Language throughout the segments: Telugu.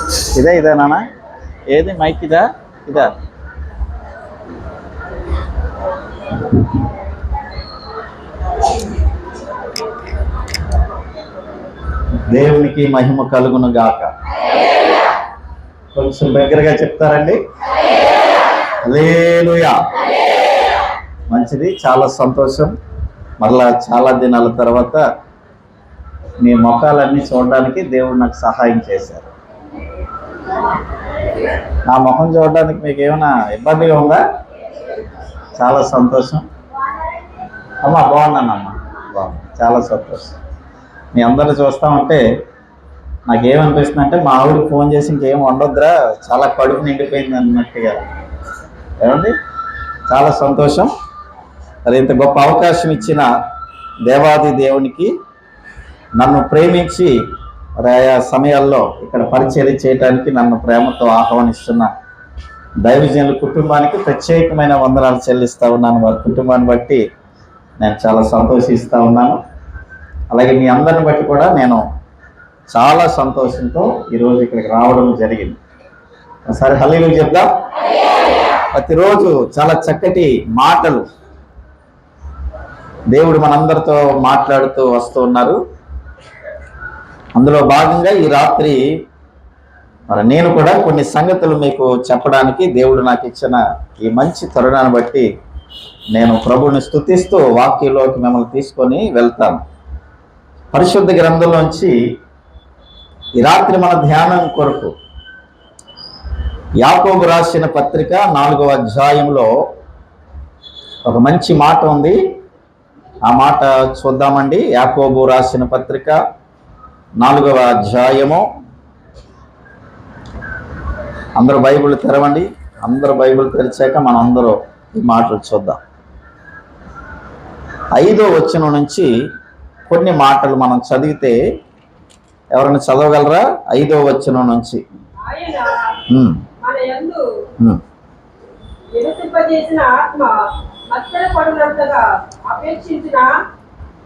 ఇదేనా? ఏది మైక్ ఇదా? దేవునికి మహిమ కలుగును గాక. కొంచెం దగ్గరగా చెప్తారండి. హల్లెలూయా. మంచిది, చాలా సంతోషం. మరలా చాలా దినాల తర్వాత మీ ముఖాలన్నీ చూడడానికి దేవుడు నాకు సహాయం చేశారు. నా ముఖం చూడడానికి మీకు ఏమైనా ఇబ్బందిగా ఉందా? చాలా సంతోషం. అమ్మా బాగున్నానమ్మా, బాగున్నా, చాలా సంతోషం. మీ అందరూ చూస్తామంటే నాకేమనిపిస్తుంది అంటే మా ఆవిడకి ఫోన్ చేసి ఇంకేం వండొద్దురా, చాలా కడుపు నిండిపోయింది అన్నట్టుగా. ఏమండి, చాలా సంతోషం. మరి ఇంత గొప్ప అవకాశం ఇచ్చిన దేవాది దేవునికి, నన్ను ప్రేమించి మరి ఆయా సమయాల్లో ఇక్కడ పరిచర్య చేయడానికి నన్ను ప్రేమతో ఆహ్వానిస్తున్న దైవజనుల కుటుంబానికి ప్రత్యేకమైన వందనాలు చెల్లిస్తూ ఉన్నాను. వారి కుటుంబాన్ని బట్టి నేను చాలా సంతోషిస్తూ ఉన్నాను. అలాగే మీ అందరిని బట్టి కూడా నేను చాలా సంతోషంతో ఈరోజు ఇక్కడికి రావడం జరిగింది. ఒకసారి హల్లెలూయా చెప్దాం. ప్రతిరోజు చాలా చక్కటి మాటలు దేవుడు మనందరితో మాట్లాడుతూ వస్తూ ఉన్నారు. అందులో భాగంగా ఈ రాత్రి మరి నేను కూడా కొన్ని సంగతులు మీకు చెప్పడానికి దేవుడు నాకు ఇచ్చిన ఈ మంచి తరుణాన్ని బట్టి నేను ప్రభువుని స్తుతిస్తూ వాక్యంలోకి మిమ్మల్ని తీసుకొని వెళ్తాను. పరిశుద్ధ గ్రంథంలోంచి ఈ రాత్రి మన ధ్యానం కొరకు యాకోబు రాసిన పత్రిక 4వ అధ్యాయంలో ఒక మంచి మాట ఉంది. ఆ మాట చూద్దామండి. యాకోబు రాసిన పత్రిక 4వ అధ్యాయము. అందరూ బైబిల్ తెరవండి. అందరూ బైబిల్ తెరిచాక మనం అందరూ ఈ మాటలు చూద్దాం. 5వ వచనం నుంచి కొన్ని మాటలు మనం చదివితే ఎవరైనా చదవగలరా? 5వ వచనం నుంచి. ఆత్మ మత్తర పడునంతగా అపేక్షించిన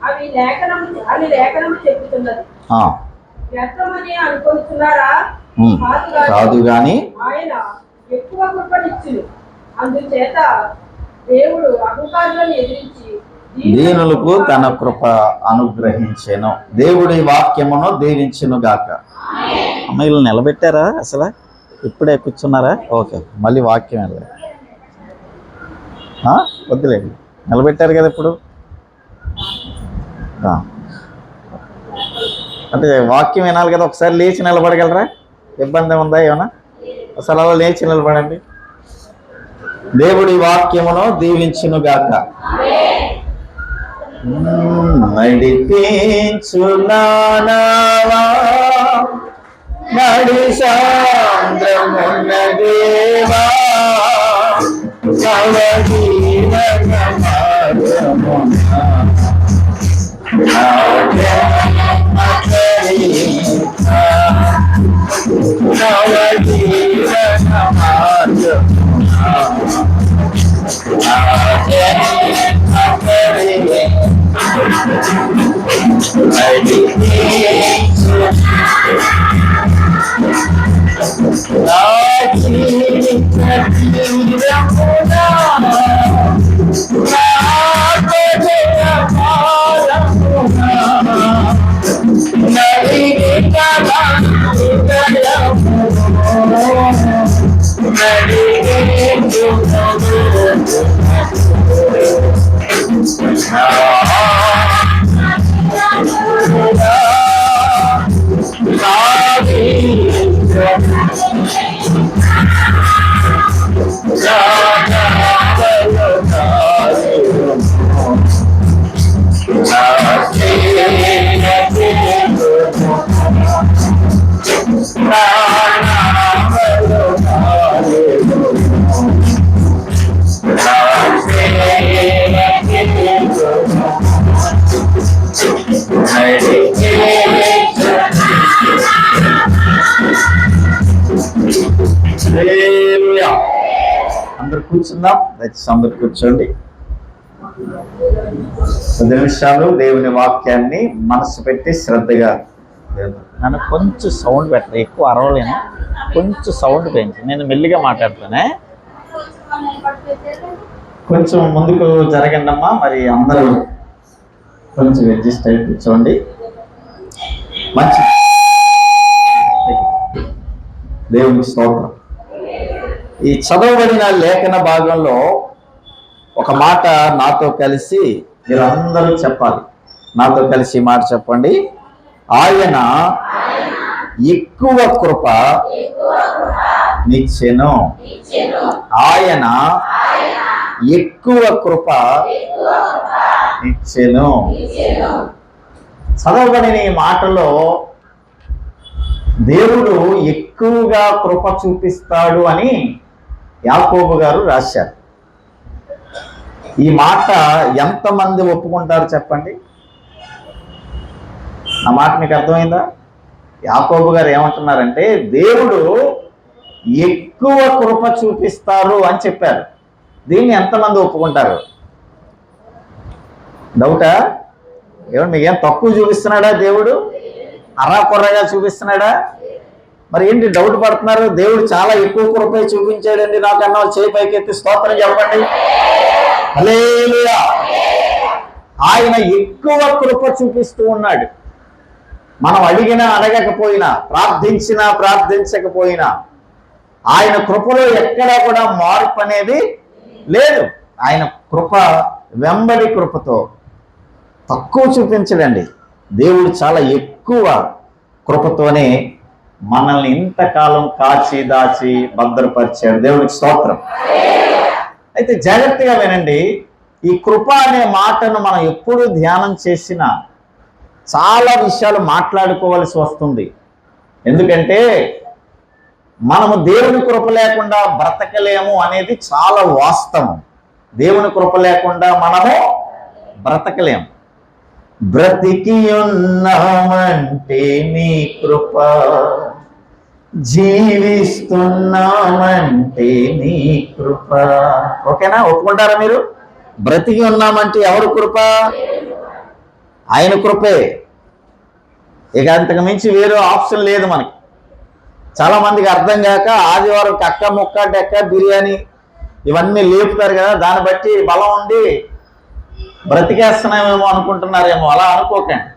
అవి లేఖనము చెప్పుతున్నది. వ్యర్థమని అనుకుంటున్నారా? కాదు గాని ఆయన ఎక్కువ కృపనిచ్చును. అందుచేత దేవుడు అహంకారులను ఎదిరించి దీనులకు తన కృప అనుగ్రహించెను. దేవుడి వాక్యమును దీవించును గాక. అమ్మాయిలు నిలబెట్టారా? అసలు ఇప్పుడే కూర్చున్నారా? ఓకే, మళ్ళీ వాక్యం వెళ్ళాలి. వద్దులేదు, నిలబెట్టారు కదా ఇప్పుడు. అంటే వాక్యం వినాలి కదా. ఒకసారి లేచి నిలబడగలరా? ఇబ్బంది ఉందా ఏమన్నా? అసలు అలా లేచి నిలబడండి. దేవుడి వాక్యమును దీవించును గాక. నడిపించునావా నడి సాంద్రమున్న దేవా, నవజీవన మార్గమున నవజీవన అందరు కూర్చుందాం. దయచేసి అందరు కూర్చోండి. 10 నిమిషాలు దేవుని వాక్యాన్ని మనసు పెట్టి శ్రద్ధగా. నన్ను కొంచెం సౌండ్ పెట్టరు, ఎక్కువ అరవలేను. కొంచెం సౌండ్ పెంచి, నేను మెల్లిగా మాట్లాడుతానే. కొంచెం ముందుకు జరగండి అమ్మా. మరి అందరూ కొంచెం అడ్జస్ట్ అయి కూర్చోండి. మంచి దేవునికి స్తోత్రం. ఈ చదవబడిన లేఖన భాగంలో ఒక మాట నాతో కలిసి మీరందరూ చెప్పాలి. నాతో కలిసి మాట చెప్పండి. ఆయన ఎక్కువ కృప నిచ్చెను. ఆయన ఎక్కువ కృప నిచ్చెను. చదవబడిన ఈ మాటలో దేవుడు ఎక్కువగా కృప చూపిస్తాడు అని యాకోబు గారు రాశారు. ఈ మాట ఎంతమంది ఒప్పుకుంటారు చెప్పండి? ఆ మాట మీకు అర్థమైందా? యాకోబు గారు ఏమంటున్నారంటే దేవుడు ఎక్కువ కృప చూపిస్తారు అని చెప్పారు. దీన్ని ఎంతమంది ఒప్పుకుంటారు? డౌటా? ఏమన్నా మీకేం తక్కువ చూపిస్తున్నాడా దేవుడు? అరాకొర్రగా చూపిస్తున్నాడా? మరి ఏంటి డౌట్ పడుతున్నారు? దేవుడు చాలా ఎక్కువ కృప చూపించాడండి నాకన్నా. చేయి పైకెత్తి స్తోత్రం చెప్పండి. హల్లెలూయా. ఆయన ఎక్కువ కృప చూపిస్తూ ఉన్నాడు. మనం అడిగినా అడగకపోయినా, ప్రార్థించినా ప్రార్థించకపోయినా ఆయన కృపలో ఎక్కడా కూడా మార్పు అనేది లేదు. ఆయన కృప వెంబడి కృపతో తక్కువ చూపించడండి. దేవుడు చాలా ఎక్కువ కృపతోనే మనల్ని ఇంతకాలం కాచి దాచి భద్రపరిచాడు. దేవుడికి స్తోత్రం. అయితే జాగ్రత్తగా వినండి. ఈ కృప అనే మాటను మనం ఎప్పుడు ధ్యానం చేసినా చాలా విషయాలు మాట్లాడుకోవాల్సి వస్తుంది. ఎందుకంటే మనము దేవుని కృప లేకుండా బ్రతకలేము అనేది చాలా వాస్తవం. దేవుని కృప లేకుండా మనము బ్రతకలేము. బ్రతికి ఉన్నామంటే నీ కృప, జీవిస్తున్నామంటే నీ కృప. ఓకేనా? ఒప్పుకుంటారా మీరు? బ్రతికి ఉన్నామంటే ఎవరు కృప? ఆయన కృపే. ఇక అంతకు మించి వేరే ఆప్షన్ లేదు మనకి. చాలా మందికి అర్థం కాక ఆదివారం కక్క ముక్క డెక్క బిర్యానీ ఇవన్నీ లేపుతారు కదా, దాన్ని బట్టి బలం ఉండి బ్రతికేస్తున్నామేమో అనుకుంటున్నారేమో. అలా అనుకోకండి.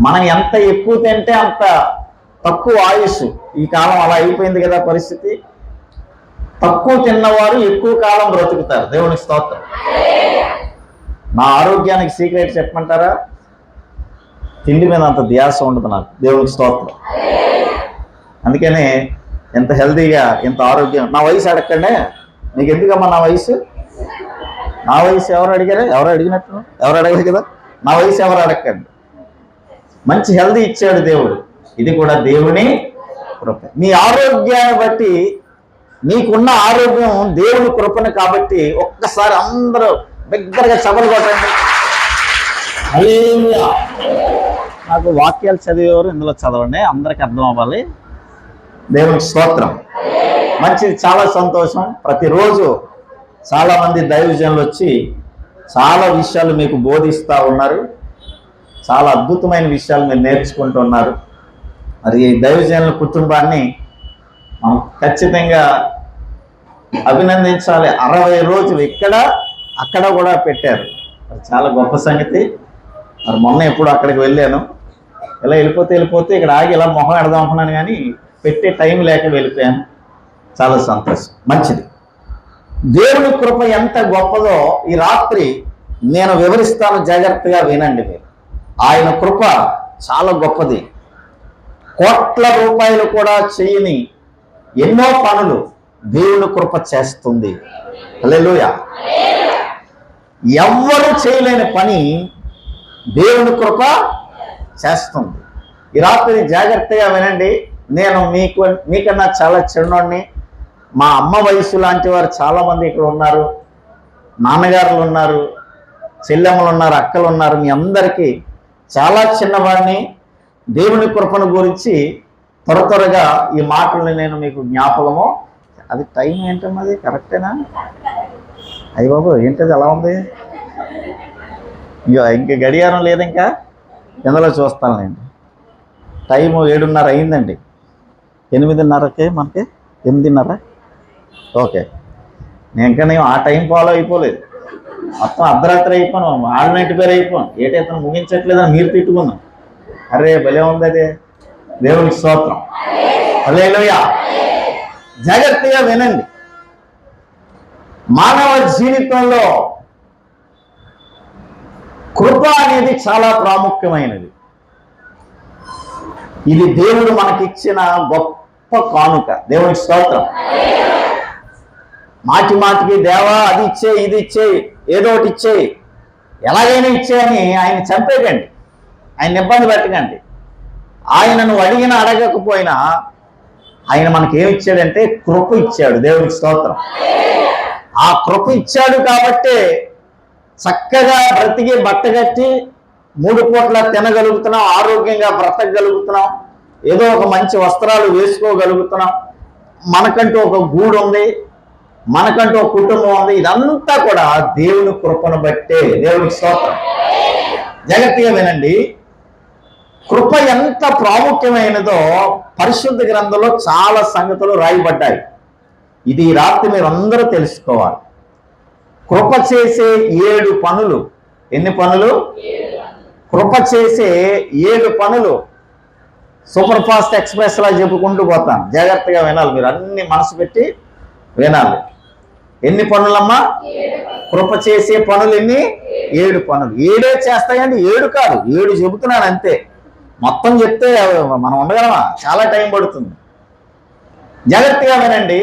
మనం ఎంత ఎక్కువ తింటే అంత తక్కువ ఆయుష్. ఈ కాలం అలా అయిపోయింది కదా పరిస్థితి. తక్కువ తిన్నవారు ఎక్కువ కాలం బ్రతుకుతారు. దేవునికి స్తోత్రం. నా ఆరోగ్యానికి సీక్రెట్ చెప్పమంటారా? తిండి మీద అంత ధ్యాస ఉండదు నాకు. దేవునికి స్తోత్రం. అందుకనే ఎంత హెల్తీగా, ఎంత ఆరోగ్యం. నా వయసు అడగండి. నీకు ఎందుకమ్మా నా వయసు? నా వయసు ఎవరు అడిగారు? ఎవరు అడిగినట్టు? ఎవరు అడగలేదు కదా. నా వయసు ఎవరు అడగండి. మంచి హెల్తీ ఇచ్చాడు దేవుడు. ఇది కూడా దేవుని కృప. మీ ఆరోగ్యాన్ని బట్టి, మీకున్న ఆరోగ్యం దేవుని కృపను కాబట్టి ఒక్కసారి అందరూ దగ్గరగా చపలు కొట్టండి. హల్లెలూయా. నాకు వాక్యాలు చదివేవారు ఇందులో చదవండి, అందరికి అర్థం అవ్వాలి. దేవునికి స్తోత్రం. మంచిది, చాలా సంతోషం. ప్రతిరోజు చాలామంది దైవజనులు వచ్చి చాలా విషయాలు మీకు బోధిస్తూ ఉన్నారు. చాలా అద్భుతమైన విషయాలు మీరు నేర్చుకుంటున్నారు. మరి ఈ దైవజనుల కుటుంబాన్ని మనం ఖచ్చితంగా అభినందించాలి. 60 రోజులు ఇక్కడ అక్కడ కూడా పెట్టారు. చాలా గొప్ప సంగతి. మరి మొన్న ఎప్పుడు అక్కడికి వెళ్ళాను. ఇలా వెళ్ళిపోతే ఇక్కడ ఆగి ఇలా మొహం ఎడదాం అనుకున్నాను, కానీ పెట్టే టైం లేక వెళ్ళిపోయాను. చాలా సంతోషం. మంచిది. దేవుని కృప ఎంత గొప్పదో ఈ రాత్రి నేను వివరిస్తాను. జాగ్రత్తగా వినండి మీరు. ఆయన కృప చాలా గొప్పది. కోట్ల రూపాయలు కూడా చేయని ఎన్నో పనులు దేవుని కృప చేస్తుంది. హల్లెలూయా. ఎవ్వరు చేయలేని పని దేవుని కృప చేస్తుంది. ఈ రాత్రి జాగ్రత్తగా వినండి. నేను మీకన్నా చాలా చిన్నోడిని. మా అమ్మ వయసు లాంటి వారు చాలామంది ఇక్కడ ఉన్నారు. నాన్నగారులు ఉన్నారు, చెల్లెమ్మలు ఉన్నారు, అక్కలు ఉన్నారు. మీ అందరికీ చాలా చిన్నవాడిని. దేవుని కృపను గురించి త్వరగా ఈ మాటల్ని నేను మీకు జ్ఞాపకము. అది టైం ఏంటన్నది కరెక్టేనా? అయ్య బాబు, ఏంటది అలా ఉంది? ఇంక గడియారం లేదు, ఇంకా ఇందులో చూస్తాను నేను. టైము 7:30 అయిందండి. 8:30కే మనకి 8:30. ఓకే, నేను ఆ టైం ఫాలో అయిపోలేదు, మొత్తం అర్ధరాత్రి అయిపోయాను, ఆల్నైట్ పేరు అయిపోయాను, ఏటైతే ముగించట్లేదని మీరు తిట్టుకున్నాం. అరే భలే ఉంది అదే, దేవునికి స్తోత్రం, హల్లెలూయా. జాగ్రత్తగా వినండి. మానవ జీవితంలో కృప అనేది చాలా ప్రాముఖ్యమైనది. ఇది దేవుడు మనకిచ్చిన గొప్ప కానుక. దేవునికి స్తోత్రం. మాటి మాటికి దేవా అది ఇచ్చే, ఇది ఇచ్చే, ఏదో ఒకటి ఇచ్చే, ఎలాగైనా ఇచ్చేయని ఆయన చంపేయకండి, ఆయన ఇబ్బంది పెట్టకండి. ఆయన నువ్వు అడిగినా అడగకపోయినా ఆయన మనకి ఏమి ఇచ్చాడంటే కృప ఇచ్చాడు. దేవునికి స్తోత్రం. ఆ కృప ఇచ్చాడు కాబట్టే చక్కగా బ్రతికి బట్టగట్టి 3 పూట్ల తినగలుగుతున్నాం, ఆరోగ్యంగా బ్రతకగలుగుతున్నాం, ఏదో ఒక మంచి వస్త్రాలు వేసుకోగలుగుతున్నాం, మనకంటూ ఒక గూడు ఉంది, మనకంటూ ఒక కుటుంబం ఉంది. ఇదంతా కూడా దేవుని కృపను బట్టే. దేవునికి స్తోత్రం. జాగ్రత్తగా వినండి. కృప ఎంత ప్రాముఖ్యమైనదో పరిశుద్ధ గ్రంథంలో చాలా సంగతులు రాయబడ్డాయి. ఇది ఈ రాత్రి మీరు అందరూ తెలుసుకోవాలి. కృప చేసే 7 పనులు. ఎన్ని పనులు? కృప చేసే 7 పనులు. సూపర్ ఫాస్ట్ ఎక్స్ప్రెస్ లా చెప్పుకుంటూ పోతాను, జాగ్రత్తగా వినాలి. మీరు అన్ని మనసు పెట్టి వినాలి. ఎన్ని పనులమ్మా? కృప చేసే పనులు ఎన్ని? 7 పనులు. 7 చేస్తాయండి, 7 కాదు, 7 చెబుతున్నాను అంతే. మొత్తం చెప్తే మనం ఉండగలమా? చాలా టైం పడుతుంది. జాగ్రత్తగా వినండి.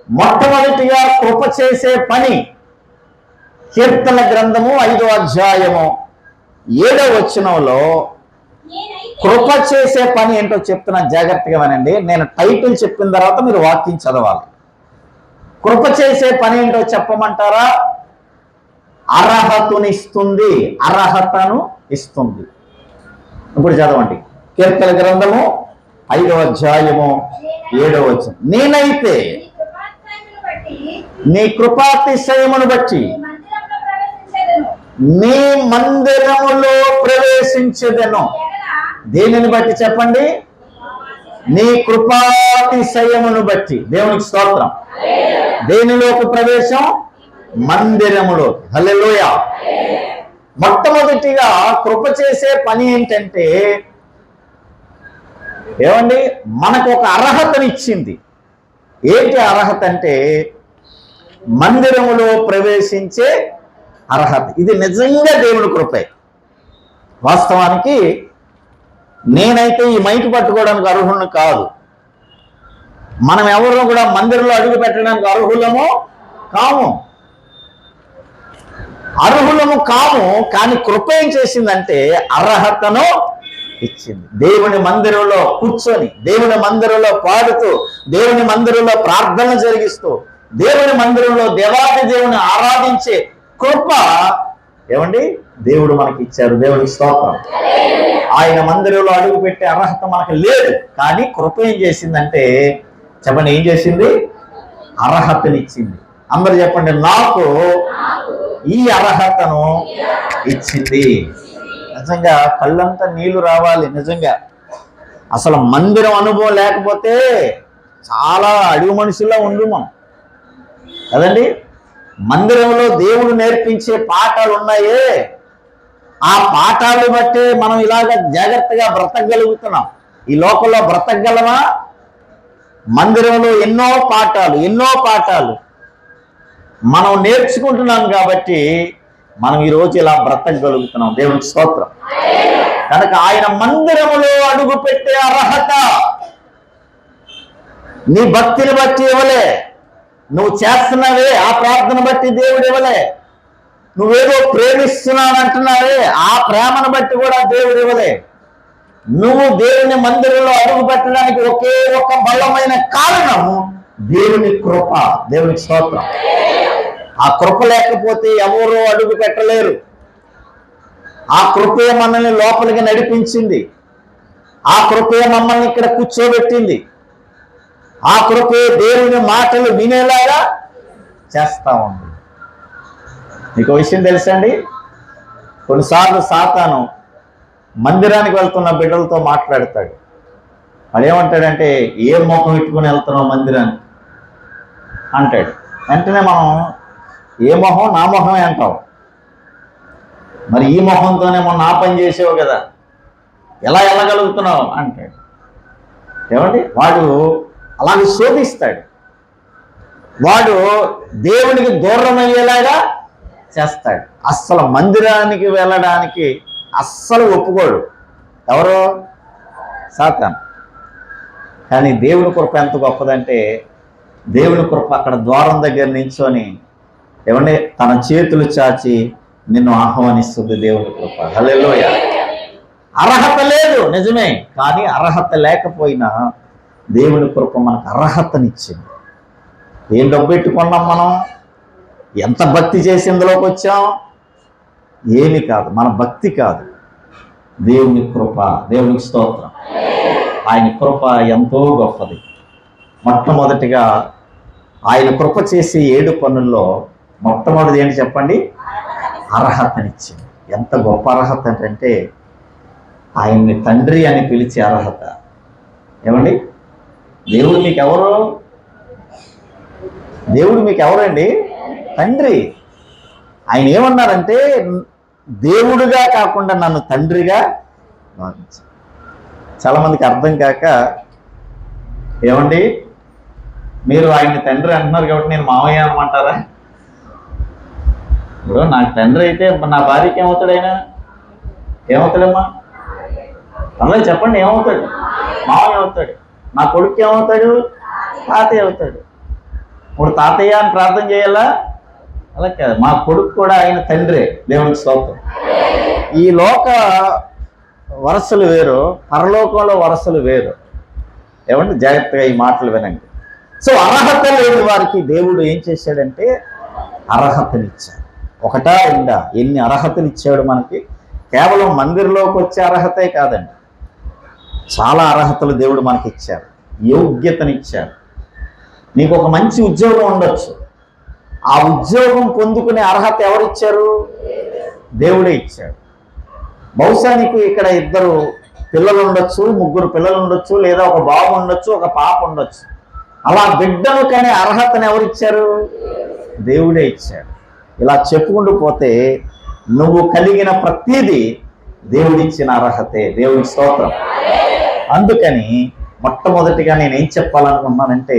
మొట్టమొదటిగా కృప చేసే పని కీర్తన గ్రంథము 5వ అధ్యాయము 7వ వచనంలో కృప చేసే పని ఏంటో చెప్తున్నాను, జాగ్రత్తగా వినండి. నేను టైటిల్ చెప్పిన తర్వాత మీరు వాక్యం చదవాలి. కృప చేసే పని ఏంటో చెప్పమంటారా? అర్హతనిస్తుంది. అర్హతను ఇస్తుంది. ఇప్పుడు చదవండి. కీర్తన గ్రంథము 5వ అధ్యాయము 7వ వచనం. నేనైతే నీ కృపాతిశయమును బట్టి నీ మందిరములో ప్రవేశించెదను. దేనిని బట్టి చెప్పండి? నీ కృపాతిశయమును బట్టి. దేవునికి స్తోత్రం. దేనిలోకి ప్రవేశం? మందిరములో. హల్లెలూయా. మొట్టమొదటిగా కృప చేసే పని ఏంటంటే ఏమండి, మనకు ఒక అర్హతనిచ్చింది. ఏంటి అర్హత అంటే మందిరములో ప్రవేశించే అర్హత. ఇది నిజంగా దేవుని కృపే. వాస్తవానికి నేనైతే ఈ మైక్ పట్టుకోవడానికి అర్హులను కాదు. మనం ఎవరు కూడా మందిరంలో అడుగు పెట్టడానికి అర్హులము కాము. కానీ కృప ఏం చేసిందంటే అర్హతను ఇచ్చింది. దేవుని మందిరంలో కూర్చొని, దేవుని మందిరంలో పాడుతూ, దేవుని మందిరంలో ప్రార్థన జరిగిస్తూ, దేవుని మందిరంలో దేవాది దేవుని ఆరాధించే కృప ఏమండి దేవుడు మనకి ఇచ్చారు. దేవునికి స్తోత్రం. ఆయన మందిరంలో అడుగు పెట్టే అర్హత మనకు లేదు, కానీ కృప ఏం చేసిందంటే చెప్పండి, ఏం చేసింది? అర్హతనిచ్చింది. అందరు చెప్పండి, నాకు ఈ అర్హతను ఇచ్చింది. నిజంగా కళ్ళంతా నీళ్లు రావాలి. నిజంగా అసలు మందిరం అనుభవం లేకపోతే చాలా అడుగు మనుషుల్లో ఉండు మనం కదండి. మందిరంలో దేవుడు నేర్పించే పాఠాలు ఉన్నాయే, ఆ పాఠాలు బట్టే మనం ఇలాగ జాగ్రత్తగా బ్రతకగలుగుతున్నాం. ఈ లోకంలో బ్రతకగలమా? మందిరంలో ఎన్నో పాఠాలు మనం నేర్చుకుంటున్నాం కాబట్టి మనం ఈరోజు ఇలా బ్రతకగలుగుతున్నాం. దేవునికి స్తోత్రం. కనుక ఆయన మందిరములో అడుగు పెట్టే అర్హత నీ భక్తిని బట్టి ఇవ్వలే. నువ్వు చేస్తున్నావే ఆ ప్రార్థన బట్టి దేవుడు ఇవ్వలే. నువ్వేదో ప్రేమిస్తున్నానంటున్నావే ఆ ప్రేమను బట్టి కూడా దేవుడు ఇవ్వలే. నువ్వు దేవుని మందిరంలో అడుగు పెట్టడానికి ఒకే ఒక బలమైన కారణం దేవుని కృప. దేవునికి స్తోత్రం. ఆ కృప లేకపోతే ఎవరూ అడుగు పెట్టలేరు. ఆ కృపే మనల్ని లోపలికి నడిపించింది. ఆ కృపే మమ్మల్ని ఇక్కడ కూర్చోబెట్టింది. ఆ కృపే దేవుని మాటలు వినేలాగా చేస్తా ఉంది. మీకు విషయం తెలుసండి, కొన్నిసార్లు సాతాను మందిరానికి వెళ్తున్న బిడ్డలతో మాట్లాడతాడు. వాడు ఏమంటాడంటే ఏ మొహం పెట్టుకుని వెళ్తున్నావు మందిరానికి అంటాడు. వెంటనే మనం ఏ మొహం నా మొహమే అంటావు. మరి ఈ మొహంతోనే మొన్న ఆ పని చేసావు కదా, ఎలా వెళ్ళగలుగుతున్నావు అంటాడు. ఏమండి, వాడు అలాగే శోధిస్తాడు. వాడు దేవునికి దూరం అయ్యేలాగా చేస్తాడు. అస్సలు మందిరానికి వెళ్ళడానికి అస్సలు ఒప్పుకోడు. ఎవరు? సాతాను. కానీ దేవుని కృప ఎంత గొప్పదంటే, దేవుని కృప అక్కడ ద్వారం దగ్గర నించొని ఏమంటే తన చేతులు చాచి నిన్ను ఆహ్వానిస్తుంది. దేవుని కృప. హల్లెలూయా. అర్హత లేదు నిజమే, కానీ అర్హత లేకపోయినా దేవుని కృప మనకు అర్హతనిచ్చింది. ఏం డబ్బు పెట్టుకున్నాం మనం? ఎంత భక్తి చేసి ఇందులోకి వచ్చాం? ఏమి కాదు, మన భక్తి కాదు, దేవుని కృప. దేవునికి స్తోత్రం. ఆయన కృప ఎంతో గొప్పది. మొట్టమొదటిగా ఆయన కృప చేసే 7 పనుల్లో మొట్టమొదటిది ఏంటి చెప్పండి? అర్హతనిచ్చింది. ఎంత గొప్ప అర్హత అంటే ఆయన్ని తండ్రి అని పిలిచే అర్హత. ఏమండి, దేవుడు మీకు ఎవరు? దేవుడు మీకు ఎవరండి? తండ్రి. ఆయన ఏమన్నారంటే దేవుడుగా కాకుండా నన్ను తండ్రిగా భావించు. చాలామందికి అర్థం కాక, ఏమండి మీరు ఆయన్ని తండ్రి అంటున్నారు కాబట్టి నేను మామయ్య అనమంటారా? ఇప్పుడు నాకు తండ్రి అయితే నా భార్యకి ఏమవుతాడు? ఆయన ఏమవుతాడమ్మా? అందులో చెప్పండి, ఏమవుతాడు? మామయ్య అవుతాడు. నా కొడుకు ఏమవుతాడు? తాతయ్య అవుతాడు. ఇప్పుడు తాతయ్య అని ప్రార్థన చేయాలా? అలా కాదు, మా కొడుకు కూడా ఆయన తండ్రే. దేవునికి స్తోత్రం. ఈ లోక వరసలు వేరు, పరలోకంలో వరసలు వేరు. ఏమంటే జాగ్రత్తగా ఈ మాటలు వినండి. సో అర్హత లేని వారికి దేవుడు ఏం చేశాడంటే అర్హతనిచ్చాడు. ఒకటా రెండా? ఎన్ని అర్హతలు ఇచ్చాడు మనకి. కేవలం మందిరంలోకి వచ్చే అర్హతే కాదండి, చాలా అర్హతలు దేవుడు మనకి ఇచ్చాడు. యోగ్యతనిచ్చాడు. నీకు ఒక మంచి ఉద్యోగం ఉండొచ్చు, ఆ ఉద్యోగం పొందుకునే అర్హత ఎవరిచ్చారు? దేవుడే ఇచ్చాడు. బహుశా నీకు ఇక్కడ 2 పిల్లలు ఉండొచ్చు, 3 పిల్లలు ఉండొచ్చు, లేదా ఒక బాబు ఉండొచ్చు, ఒక పాప ఉండొచ్చు. అలా బిడ్డను కనే అర్హతను ఎవరిచ్చారు? దేవుడే ఇచ్చాడు. ఇలా చెప్పుకుంటూ పోతే నువ్వు కలిగిన ప్రతిదీ దేవుడిచ్చిన అర్హతే. దేవుడి స్తోత్రం. అందుకని మొట్టమొదటిగా నేనేం చెప్పాలనుకుంటున్నానంటే,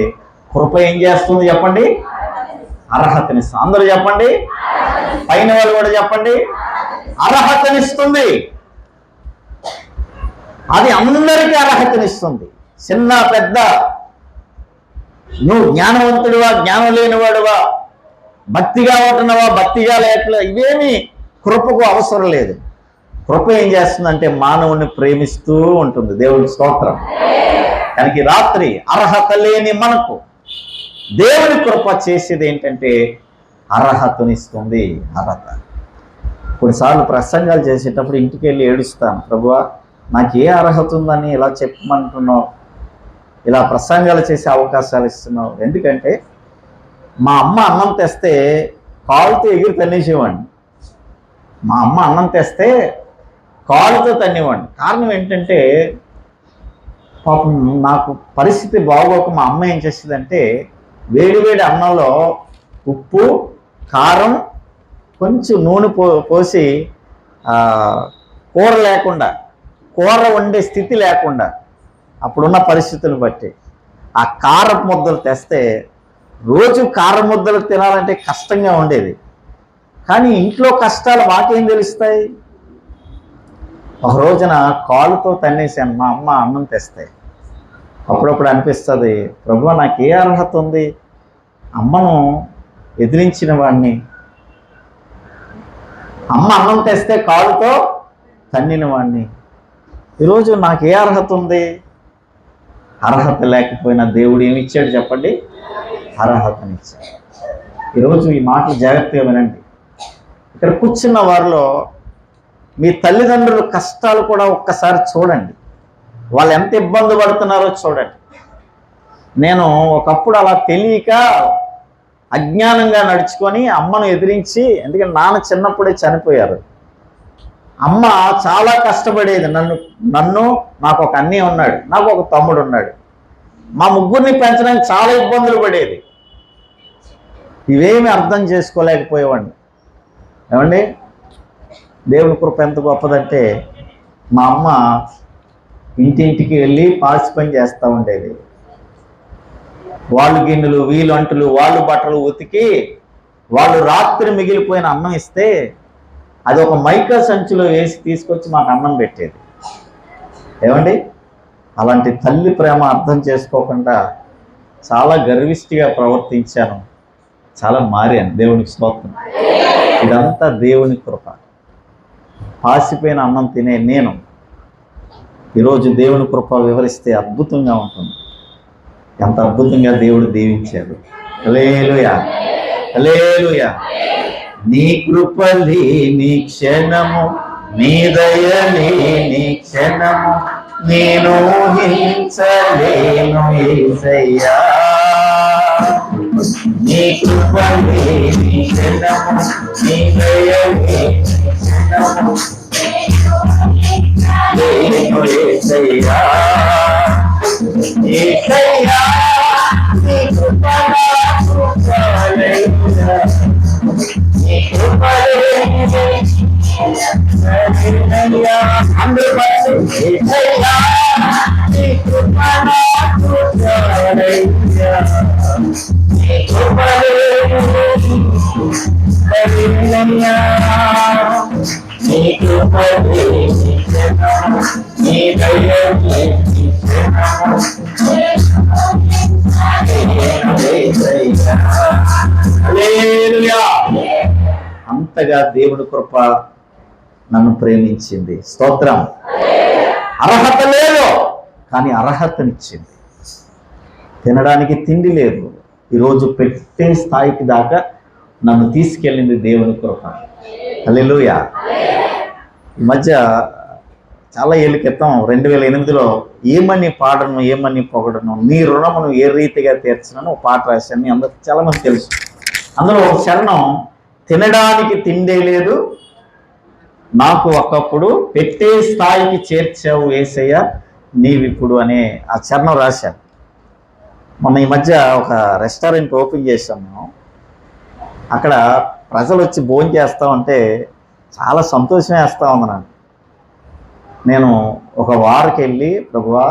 కృప ఏం చేస్తుంది చెప్పండి? అర్హతనిస్తుంది. అందరూ చెప్పండి, పైన వాళ్ళు కూడా చెప్పండి. అర్హతనిస్తుంది. అది అందరికీ అర్హతనిస్తుంది, చిన్న పెద్ద. నువ్వు జ్ఞానవంతుడివా, జ్ఞానం లేనివాడువా, భక్తిగా ఉంటున్నావా, భక్తిగా లేట్లా, ఇవేమీ కృపకు అవసరం లేదు. కృప ఏం చేస్తుందంటే మానవుని ప్రేమిస్తూ ఉంటుంది. దేవుడి స్తోత్రం. కనుక రాత్రి అర్హత లేని మనకు దేవుని కృప చేసేది ఏంటంటే అర్హతనిస్తుంది. అర్హత. కొన్నిసార్లు ప్రసంగాలు చేసేటప్పుడు ఇంటికి వెళ్ళి ఏడుస్తాను, ప్రభువా నాకు ఏ అర్హత ఉందని ఇలా చెప్పమంటున్నావు, ఇలా ప్రసంగాలు చేసే అవకాశాలు ఇస్తున్నావు. ఎందుకంటే మా అమ్మ అన్నం తెస్తే కాలుతో ఎగిరి తన్నేసేవాడిని. మా అమ్మ అన్నం తెస్తే కాలుతో తన్నేవాడిని. కారణం ఏంటంటే పాపం నాకు పరిస్థితి బాగోక మా అమ్మ ఏం చేసేదంటే వేడివేడి అన్నంలో ఉప్పు, కారం, కొంచెం నూనె పోసి కూర లేకుండా, కూర వండే స్థితి లేకుండా, అప్పుడున్న పరిస్థితులను బట్టి ఆ కారపు ముద్దలు తెస్తే రోజు కారం ముద్దలు తినాలంటే కష్టంగా ఉండేది. కానీ ఇంట్లో కష్టాలు మాకేం తెలుస్తాయి? ఒక రోజున కాలుతో తన్నేసాను మా అమ్మ అన్నం తెస్తే. అప్పుడప్పుడు అనిపిస్తుంది, ప్రభువా నాకు ఏ అర్హత ఉంది? అమ్మను ఎదిరించిన వాడిని, అమ్మ అన్నం తెస్తే కాలుతో తన్నిన వాడిని, ఈరోజు నాకు ఏ అర్హత ఉంది? అర్హత లేకపోయినా దేవుడు ఏమి ఇచ్చాడు చెప్పండి? అర్హతనిచ్చాడు. ఈరోజు ఈ మాటలు జాగ్రత్తగా వినండి. ఇక్కడ కూర్చున్న వారిలో మీ తల్లిదండ్రుల కష్టాలు కూడా ఒక్కసారి చూడండి. వాళ్ళు ఎంత ఇబ్బంది పడుతున్నారో చూడండి. నేను ఒకప్పుడు అలా తెలియక అజ్ఞానంగా నడుచుకొని అమ్మను ఎదిరించి, ఎందుకంటే నాన్న చిన్నప్పుడే చనిపోయారు. అమ్మ చాలా కష్టపడేది. నన్ను నాకు ఒక అన్నయ్య ఉన్నాడు, నాకు ఒక తమ్ముడు ఉన్నాడు. మా ముగ్గురిని పెంచడానికి చాలా ఇబ్బందులు పడేది. ఇవేమి అర్థం చేసుకోలేకపోయేవాడిని. ఏమండి, దేవుని కృప ఎంత గొప్పదంటే మా అమ్మ ఇంటింటికి వెళ్ళి పాసి పని చేస్తూ ఉండేది. వాళ్ళు గిన్నెలు, వీళ్ళు అంటులు, వాళ్ళు బట్టలు ఉతికి వాళ్ళు రాత్రి మిగిలిపోయిన అన్నం ఇస్తే అది ఒక మైకా సంచిలో వేసి తీసుకొచ్చి మాకు అన్నం పెట్టేది. ఏమండి, అలాంటి తల్లి ప్రేమ అర్థం చేసుకోకుండా చాలా గర్విష్టిగా ప్రవర్తించాను, చాలా మారాను. దేవునికి స్తోత్రం. ఇదంతా దేవుని కృప. పాసిపోయిన అన్నం తినే నేను ఈరోజు దేవుని కృప వివరిస్తే అద్భుతంగా ఉంటుంది. ఎంత అద్భుతంగా దేవుడు దీవించాడు. హల్లెలూయా, హల్లెలూయా. నీ కృపలి నీ క్షణము, నీ దయని నీ క్షణము, నేను హింసలేను యేసయ్యా. నీ కృపలి నీ క్షణము, నీ దయని నీ క్షణము, నేను యేసయ్యా. యేసయ్యా, నీ కృప నాకు చాలయ్యా. నీ కృప అందరూ యేసయ్యా, నీ కృప నాకు చాలయ్యా. నీ కృప నీ కృప నీ దయ అంతగా దేవుడి కృప నన్ను ప్రేమించింది. స్తోత్రం. అర్హత లేదు కానీ అర్హతనిచ్చింది. తినడానికి తిండి లేదు, ఈరోజు పెట్టే స్థాయికి దాకా నన్ను తీసుకెళ్ళింది దేవుని కృప. హల్లెలూయా. ఈ మధ్య చాలా ఏళ్ళ క్రితం 2008లో ఏమని పాడను ఏమని పొగడను, నీ రుణమును ఏ రీతిగా తీర్చనని ఒక పాట రాశాను. మీ అందరికి చాలామంది తెలుసు. అందులో ఒక చరణం, తినడానికి తిండే లేదు నాకు ఒకప్పుడు, పెట్టే స్థాయికి చేర్చావు యేసయ్య నీవిప్పుడు అనే ఆ చరణం రాశాను. మొన్న ఈ మధ్య ఒక రెస్టారెంట్ ఓపెన్ చేశాం మేము. అక్కడ ప్రజలు వచ్చి భోజనం చేస్తూ ఉంటే చాలా సంతోషం వేస్తూ ఉంది నాకు. నేను ఒక వారికి వెళ్ళి, ప్రభువా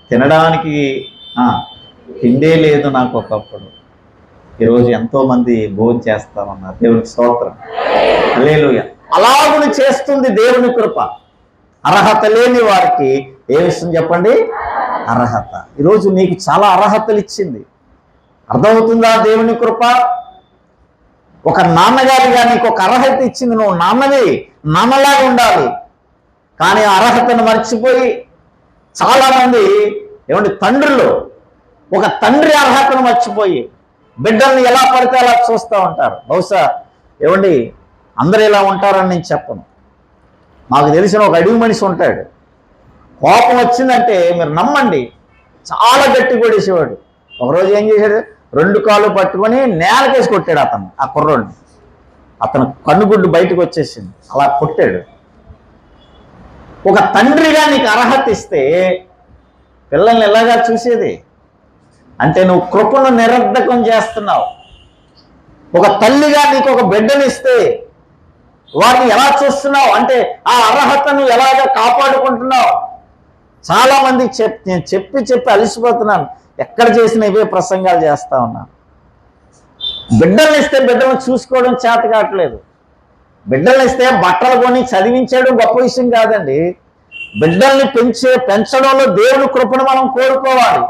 తినడానికి తిండే లేదు నాకు ఒకప్పుడు, ఈరోజు ఎంతోమంది భోజనం చేస్తామన్నారు. దేవునికి స్తోత్రం. హల్లెలూయా. అలాగుని చేస్తుంది దేవుని కృప. అర్హత లేని వారికి ఏ విషయం చెప్పండి? అర్హత. ఈరోజు నీకు చాలా అర్హతలు ఇచ్చింది. అర్థమవుతుందా దేవుని కృప? ఒక నాన్నగారిగా నీకు ఒక అర్హత ఇచ్చింది. నువ్వు నాన్నవి, నాన్నలాగా ఉండాలి. కానీ అర్హతను మర్చిపోయి చాలామంది తండ్రులు ఒక తండ్రి అర్హతను మర్చిపోయి బిడ్డల్ని ఎలా పడితే అలా చూస్తూ ఉంటారు. బహుశా అందరూ ఇలా ఉంటారని నేను చెప్పను. మాకు తెలిసిన ఒక అడవి మనిషి ఉంటాడు. కోపం వచ్చిందంటే మీరు నమ్మండి, చాలా గట్టి కొట్టేసేవాడు. ఒకరోజు ఏం చేశాడు, 2 కాళ్ళు పట్టుకొని నేలకేసి కొట్టాడు ఆ కుర్రోడిని. అతను కన్నుగుడ్డు బయటకు వచ్చేసింది, అలా కొట్టాడు. ఒక తండ్రిగా నీకు అర్హత ఇస్తే పిల్లల్ని ఎలాగా చూసేది అంటే నువ్వు కృపను నిరర్ధకం చేస్తున్నావు. ఒక తల్లిగా నీకు ఒక బిడ్డనిస్తే వారిని ఎలా చూస్తున్నావు అంటే ఆ అర్హతను ఎలాగా కాపాడుకుంటున్నావు. చాలామంది నేను చెప్పి అలసిపోతున్నాను. ఎక్కడ చేసిన ఇవే ప్రసంగాలు చేస్తా ఉన్నాను. బిడ్డల్ని ఇస్తే బిడ్డలను చూసుకోవడం చేత కావట్లేదు. బిడ్డల్ని ఇస్తే బట్టలు కొని చదివించడం గొప్ప విషయం కాదండి. బిడ్డల్ని పెంచడంలో దేవుని కృపను మనం కోరుకోవాలి.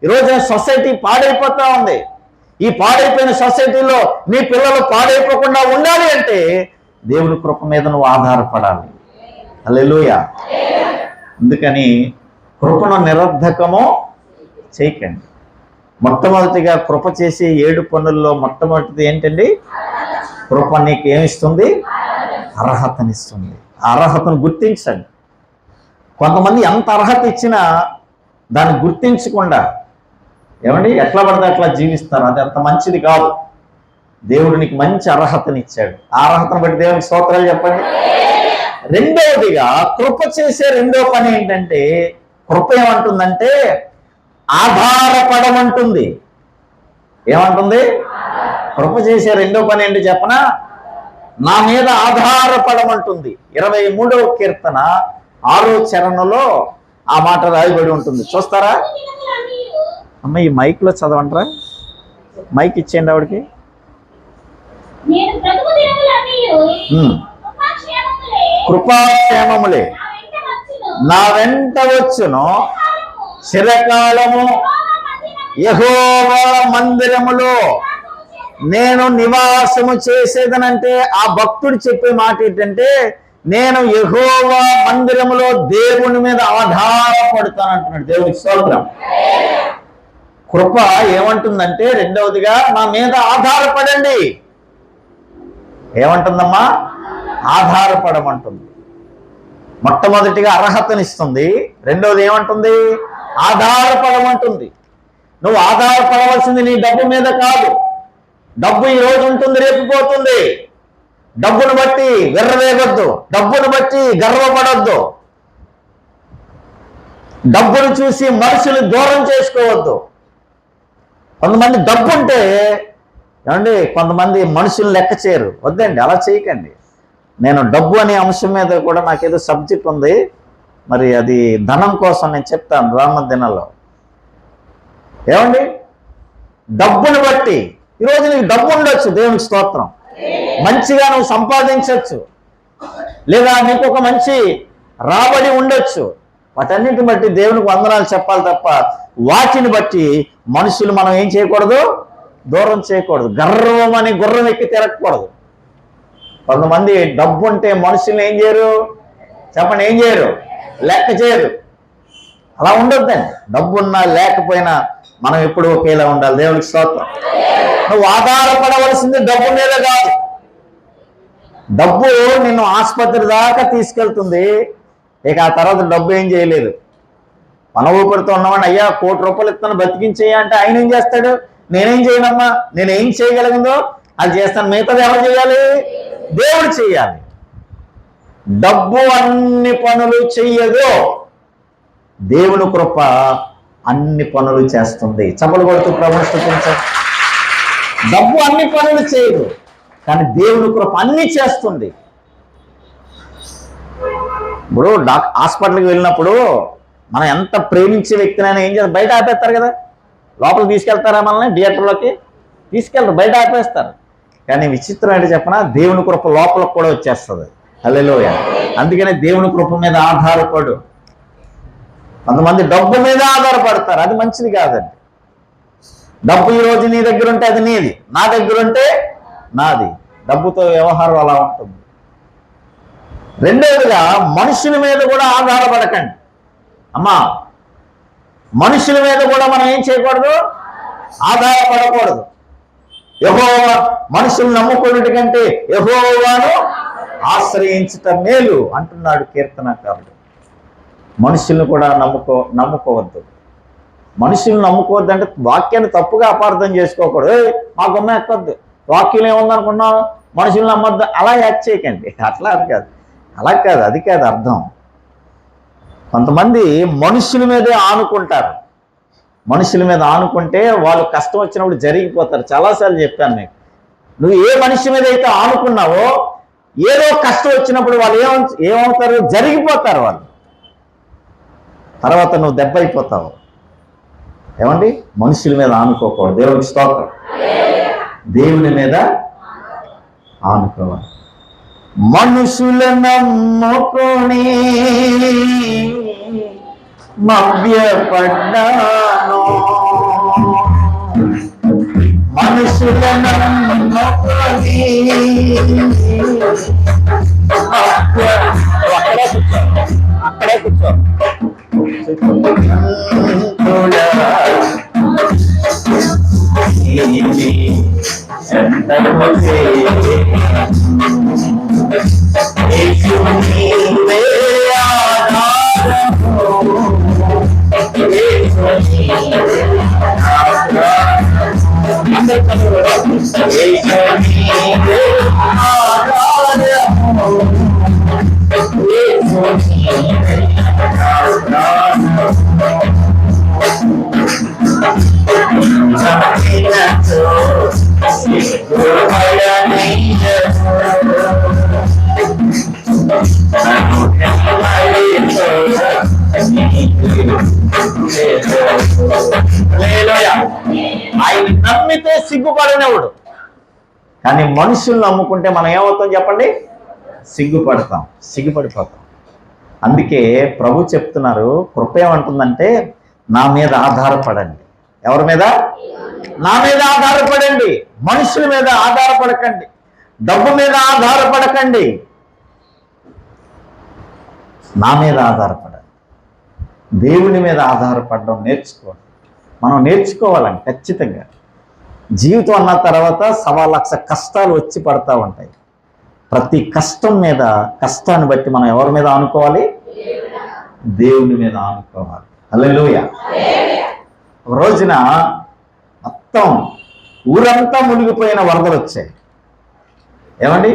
ఈరోజు సొసైటీ పాడైపోతా ఉంది. ఈ పాడైపోయిన సొసైటీలో నీ పిల్లలు పాడైపోకుండా ఉండాలి అంటే దేవుని కృప మీద నువ్వు ఆధారపడాలి. హల్లెలూయా. అందుకని కృపను నిరర్ధకము చేయకండి. మొట్టమొదటిగా కృప చేసే 7 పనుల్లో మొట్టమొదటిది ఏంటండి? కృప నీకు ఏమిస్తుంది? అర్హతనిస్తుంది. ఆ అర్హతను గుర్తించండి. కొంతమంది ఎంత అర్హత ఇచ్చినా దాన్ని గుర్తించకుండా ఎట్లా పడితే అట్లా జీవిస్తారు. అది అంత మంచిది కాదు. దేవుడు నీకు మంచి అర్హతనిచ్చాడు. ఆ అర్హతను బట్టి దేవునికి స్తోత్రాలు చెప్పండి. రెండవదిగా కృప చేసే రెండో పని ఏంటంటే, కృప ఏమంటుందంటే ఆధారపడమంటుంది. ఏమంటుంది? కృప చేసే రెండో పని ఏంటి చెప్పనా? నా మీద ఆధారపడమంటుంది. 23వ కీర్తన 6వ చరణంలో ఆ మాట రాయబడి ఉంటుంది. చూస్తారా అమ్మ? ఈ మైక్ లో చదవంటారా? మైక్ ఇచ్చేయండి ఆవిడకి. కృపాక్షేమములే నా వెంట వచ్చును, చిరకాలము యెహోవా మందిరములో నేను నివాసము చేసేదనంటే ఆ భక్తుడు చెప్పే మాట ఏంటంటే, నేను యెహోవా మందిరములో దేవుని మీద ఆధారపడతానంటున్నాడు. దేవునికి స్తోత్రం. కృప ఏమంటుందంటే రెండవదిగా నా మీద ఆధారపడండి. ఏమంటుందమ్మా? ఆధారపడమంటుంది. మొట్టమొదటిగా అర్హతనిస్తుంది, రెండవది ఏమంటుంది? ఆధారపడమంటుంది. నువ్వు ఆధారపడవలసింది నీ డబ్బు మీద కాదు. డబ్బు ఈ రోజు ఉంటుంది, రేపు పోతుంది. డబ్బును బట్టి విర్రవేగొద్దు, డబ్బును బట్టి గర్వపడొద్దు, డబ్బును చూసి మనుషులు దూరం చేసుకోవద్దు. కొంతమంది డబ్బు ఉంటే ఏమండి, కొంతమంది మనుషులు లెక్క చేయరు. వద్దండి, అలా చేయకండి. నేను డబ్బు అనే అంశం మీద కూడా నాకేదో సబ్జెక్ట్ ఉంది, మరి అది ధనం కోసం నేను చెప్తాను రానున్న దినాల్లో. ఏమండి, డబ్బును బట్టి ఈరోజు నీకు డబ్బు ఉండొచ్చు, దేవునికి స్తోత్రం, మంచిగా నువ్వు సంపాదించవచ్చు, లేదా నీకు ఒక మంచి రాబడి ఉండొచ్చు. వాటన్నిటిని బట్టి దేవునికి వందనాలు చెప్పాలి తప్ప వాటిని బట్టి మనుషులు మనం ఏం చేయకూడదు? దూరం చేయకూడదు. గర్వం అని గుర్రం ఎక్కి తిరగకూడదు. కొంతమంది డబ్బు ఉంటే మనుషుల్ని ఏం చేయరు చెప్పండి? ఏం చేయరు? లెక్క చేయరు. అలా ఉండొద్దండి. డబ్బు ఉన్నా లేకపోయినా మనం ఎప్పుడు ఒకేలా ఉండాలి. దేవునికి స్తోత్రం. నువ్వు ఆధారపడవలసింది డబ్బు మీద కాదు. డబ్బు నిన్ను ఆసుపత్రి దాకా తీసుకెళ్తుంది, ఇక ఆ తర్వాత డబ్బు ఏం చేయలేదు. మన ఊపిరితో ఉన్నామని అయ్యా 1 కోటి రూపాయలు ఇస్తాను బతికించేయ అంటే ఆయన ఏం చేస్తాడు? నేనేం చేయనమ్మా, నేనేం చేయగలిగిందో అది చేస్తాను, మిగతాది ఎవరు చేయాలి? దేవుడు చెయ్యాలి. డబ్బు అన్ని పనులు చెయ్యదు, దేవుని కృప అన్ని పనులు చేస్తుంది. చప్పలు కొడుతూ ప్రభువుని స్తుతించండి. డబ్బు అన్ని పనులు చేయదు, కానీ దేవుని కృప అన్ని చేస్తుంది. ఇప్పుడు హాస్పిటల్కి వెళ్ళినప్పుడు మనం ఎంత ప్రేమించే వ్యక్తినైనా ఏం చేస్తారు? బయట ఆపేస్తారు కదా. లోపలికి తీసుకెళ్తారా? మనల్ని థియేటర్లోకి తీసుకెళ్తారు, బయట ఆపేస్తారు. కానీ విచిత్రం ఏంటి చెప్పనా? దేవుని కృప లోపలికి కూడా వచ్చేస్తుంది. హల్లెలూయా. అందుకనే దేవుని కృప మీద ఆధారపడు. కొంతమంది డబ్బు మీద ఆధారపడతారు, అది మంచిది కాదండి. డబ్బు ఈరోజు నీ దగ్గర ఉంటే అది నీది, నా దగ్గర ఉంటే నాది. డబ్బుతో వ్యవహారం అలా ఉంటుంది. రెండవదిగా మనుషుల మీద కూడా ఆధారపడకండి. అమ్మా, మనుషుల మీద కూడా మనం ఏం చేయకూడదు? ఆధారపడకూడదు. యెహోవా మనుషులు నమ్ముకున్నటి కంటే యెహోవాను ఆశ్రయించటం మేలు అంటున్నాడు కీర్తనకారుడు. మనుషులను కూడా నమ్ముకోవద్దు. మనుషులను నమ్ముకోవద్దు అంటే వాక్యాన్ని తప్పుగా అపార్థం చేసుకోకూడదు. మా గుమ్మ ఎక్కొద్దు, వాక్యం ఏముందనుకున్నావు, మనుషులు నమ్మొద్దు, అలా యాక్ట్ చేయకండి. అట్లా అది కాదు, అలా కాదు, అది కాదు అర్థం. కొంతమంది మనుషుల మీదే ఆనుకుంటారు. మనుషుల మీద ఆనుకుంటే వాళ్ళు కష్టం వచ్చినప్పుడు జరిగిపోతారు. చాలాసార్లు చెప్పాను మీకు. నువ్వు ఏ మనిషి మీద అయితే ఆనుకున్నావో ఏదో కష్టం వచ్చినప్పుడు వాళ్ళు ఏమవుతారు? జరిగిపోతారు వాళ్ళు. తర్వాత నువ్వు దెబ్బ అయిపోతావు. ఏమండి, మనుషుల మీద ఆనుకోకూడదు. దేవునికి స్తోత్రం. దేవుని మీద ఆనుకోవాలి. మనుషులను నమ్ముకొని మభ్యపడ్డాను, మనుషులను నమ్ముకొని అక్కడే కూర్చో హల్లెలూయా. ఆయన నమ్మితే సిగ్గుపడనివాడు. కానీ మనుషులు నమ్ముకుంటే మనం ఏమవుతాం చెప్పండి? సిగ్గుపడిపోతాం. అందుకే ప్రభు చెప్తున్నారు, కృప ఏమంటుందంటే నా మీద ఆధారపడండి. ఎవరి మీద? నా మీద ఆధారపడండి. మనుషుల మీద ఆధారపడకండి, డబ్బు మీద ఆధారపడకండి, నా మీద ఆధారపడండి. దేవుని మీద ఆధారపడడం నేర్చుకోండి. మనం నేర్చుకోవాలండి ఖచ్చితంగా. జీవితం అన్న తర్వాత 1,00,000 కష్టాలు వచ్చి పడతా ఉంటాయి. ప్రతి కష్టం మీద, కష్టాన్ని బట్టి మనం ఎవరి మీద ఆనుకోవాలి? దేవుని మీద ఆనుకోవాలి. హల్లెలూయా. ఒక రోజున మొత్తం ఊరంతా మునిగిపోయిన వరదలు వచ్చాయి. ఏమండి?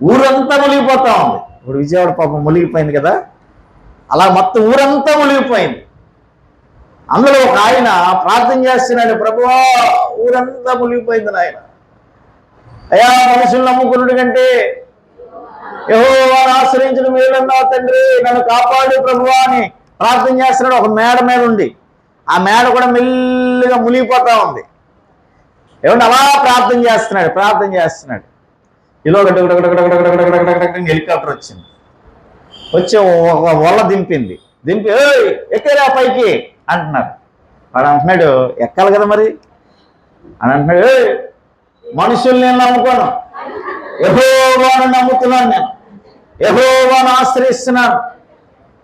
ఊరంతా మునిగిపోతా ఉంది. ఇప్పుడు విజయవాడ పాపం మునిగిపోయింది కదా, అలా మొత్తం ఊరంతా మునిగిపోయింది. అందులో ఒక ఆయన ప్రార్థన చేస్తున్నాడు, ప్రభువా ఊరంతా మునిగిపోయింది నాయన, అయ్యా మనుషులు నమ్ముకున్నట్టు కంటే యెహోవాను ఆశ్రయించిన మేలున్నావు తండ్రి, నన్ను కాపాడు ప్రభువా అని ప్రార్థన చేస్తున్నాడు. ఒక మేడ మీద ఉండి ఆ మేడ కూడా మెల్లిగా మునిగిపోతా ఉంది. ఏమంటే అలా ప్రార్థన చేస్తున్నాడు. ఇలా హెలికాప్టర్ వచ్చింది, వచ్చి ఒక వల్ల దింపి ఎక్కేరా పైకి అంటున్నారు. వాడు అంటున్నాడు, ఎక్కాలి కదా మరి అని అంటున్నాడు. మనుషుల్ని నేను నమ్ముకోను, యెహోవాను నమ్ముతున్నాను, నేను యెహోవాను ఆశ్రయిస్తున్నాను.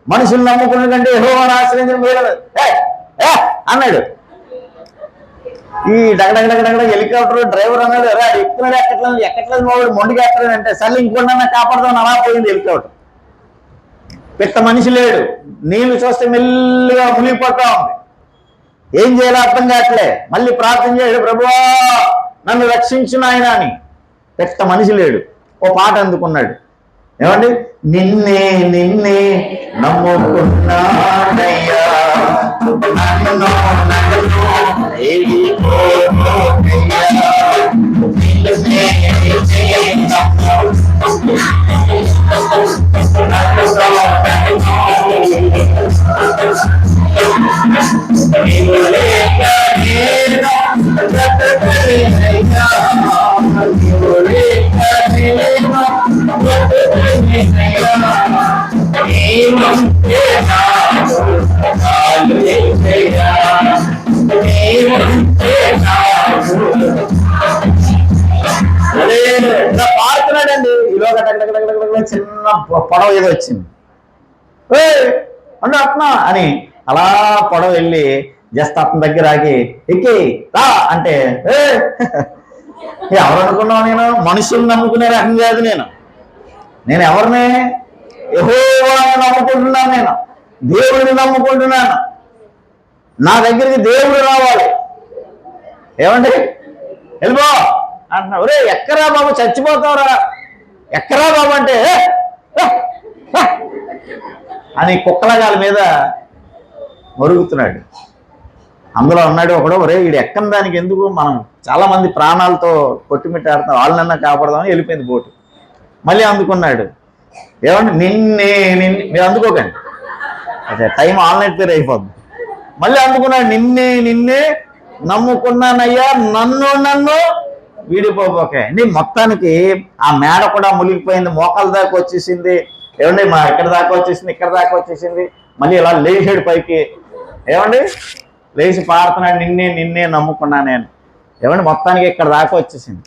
మనుషులు నమ్ముకున్న కంటే యెహోవాను ఆశ్రయించిన మేలు అన్నాడు. ఈ డగడగడగడ హెలికాప్టర్ డ్రైవర్ అన్నాడు, రా ఎక్కుతున్నాడు, ఎక్కట్లేదు వాడు మొండిగా ఎక్కలేదు అంటే, సర్లే ఇంకొండ కాపాడుతామని అలా పోయింది హెలికాప్టర్. పెట్ట మనిషి లేడు, నీళ్లు చూస్తే మెల్లిగా మునిగిపోతా ఉంది. ఏం చేయాలో అర్థం కావట్లే. మళ్ళీ ప్రార్థన చేయడు, ప్రభువా నన్ను రక్షించిన ఆయన అని. పెట్ట మనిషి లేడు. ఓ పాట అందుకున్నాడు, ఏమండి? నిన్నే నమ్ముకున్నానయ్యా, పాడుతున్నాడండి. ఈలోగా చిన్న పొడవ ఏదో వచ్చింది, అంటే అట్నా అని అలా పొడవ వెళ్ళి జస్ట్ అతని దగ్గర ఆగి ఎక్కి రా అంటే, ఎవరు అనుకున్నావు? నేను మనుషులు నమ్ముకునే రకం కాదు. నేను ఎవరిని? యెహోవాను నమ్ముకుంటున్నాను, నేను దేవుడిని నమ్ముకుంటున్నాను. నా దగ్గరికి దేవుడు రావాలి. ఏమండి? వెళ్ళిపో అంటున్నా. ఒరే ఎక్కరా బాబు, చచ్చిపోతావురా, ఎక్కరా బాబు అంటే అని కుక్కలగాల మీద మరుగుతున్నాడు. అందులో ఉన్నాడు ఒకడు, ఒరే వీడు ఎక్కని దానికి ఎందుకు, మనం చాలా మంది ప్రాణాలతో కొట్టుమిట్టాడుతాం, వాళ్ళనన్నా కాపాడదామని వెళ్ళిపోయింది బోటు. మళ్ళీ అందుకున్నాడు. ఏమంటే మీరు అందుకోకండి, అదే టైం ఆన్లైన్ పేరు అయిపోద్ది. మళ్ళీ అందుకున్నాడు, నిన్నే నమ్ముకున్నానయ్యా, నన్ను వీడిపోకే. మొత్తానికి ఆ మేడ కూడా మునిగిపోయింది, మోకాల దాకా వచ్చేసింది. ఏమండి ఇక్కడ దాకా వచ్చేసింది. మళ్ళీ ఇలా లేచాడు పైకి. ఏమండి లేచి పాడుతున్నాడు, నిన్నే నమ్ముకున్నా నేను. ఏమండి మొత్తానికి ఇక్కడ దాకా వచ్చేసింది.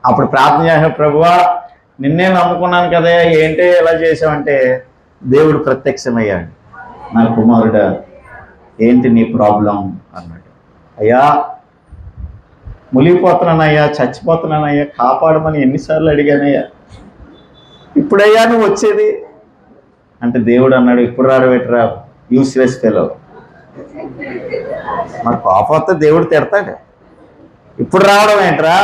అప్పుడు ప్రార్థన చేశాడు, ప్రభువా నిన్నే నమ్ముకున్నాను కదా, ఏంటి ఇలా చేసావంటే దేవుడు ప్రత్యక్షమయ్యాడు. నా కుమారుడా ఏంటి నీ ప్రాబ్లం అన్నాడు. అయ్యా మునిగిపోతున్నానయ్యా, చచ్చిపోతున్నానయ్యా, కాపాడమని ఎన్నిసార్లు అడిగానయ్యా, ఇప్పుడయ్యా నువ్వు వచ్చేది అంటే దేవుడు అన్నాడు, ఇప్పుడు రారు యూస్లెస్ ఫెలో. మరి కోపంతో దేవుడు తిడతాడు, ఇప్పుడు రావడం ఏంట్రా,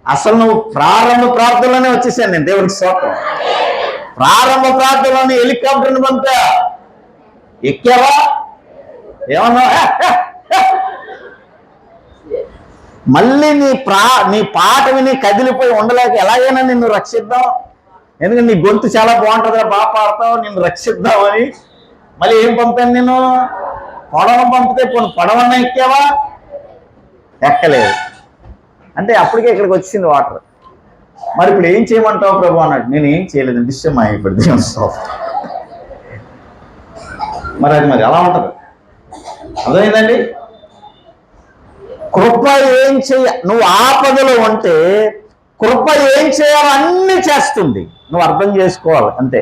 అసలు నువ్వు ప్రారంభ ప్రార్థనలోనే వచ్చేసాను నేను. దేవుడికి స్తోత్రం. ప్రారంభ ప్రార్థనలోనే హెలికాప్టర్ని పంపా, ఎక్కావా? ఏమన్నా? మళ్ళీ నీ పాట విని కదిలిపోయి ఉండలేక ఎలాగైనా నిన్ను రక్షిద్దాం, ఎందుకంటే నీ గొంతు చాలా బాగుంటుందిరా, బాగా పాడతావు, నిన్ను రక్షిద్దామని మళ్ళీ ఏం పంపాను నేను? పడవ పంపితే పోను పడవన్న ఎక్కావా? ఎక్కలేదు. అంటే అప్పటికే ఇక్కడికి వచ్చింది వాటర్. మరి ఇప్పుడు ఏం చేయమంటావు ప్రభు అన్నాడు. నేను ఏం చేయలేదు, డిస్టర్బ్ అయిపోయింది దేవుని స్తోత్రం. మరి అది మరి ఎలా ఉంటుంది? అర్థమైందండి? కృప ఏం నువ్వు ఆపదలో ఉంటే కృప ఏం చేయాలో అన్నీ చేస్తుంది. నువ్వు అర్థం చేసుకోవాలి అంతే.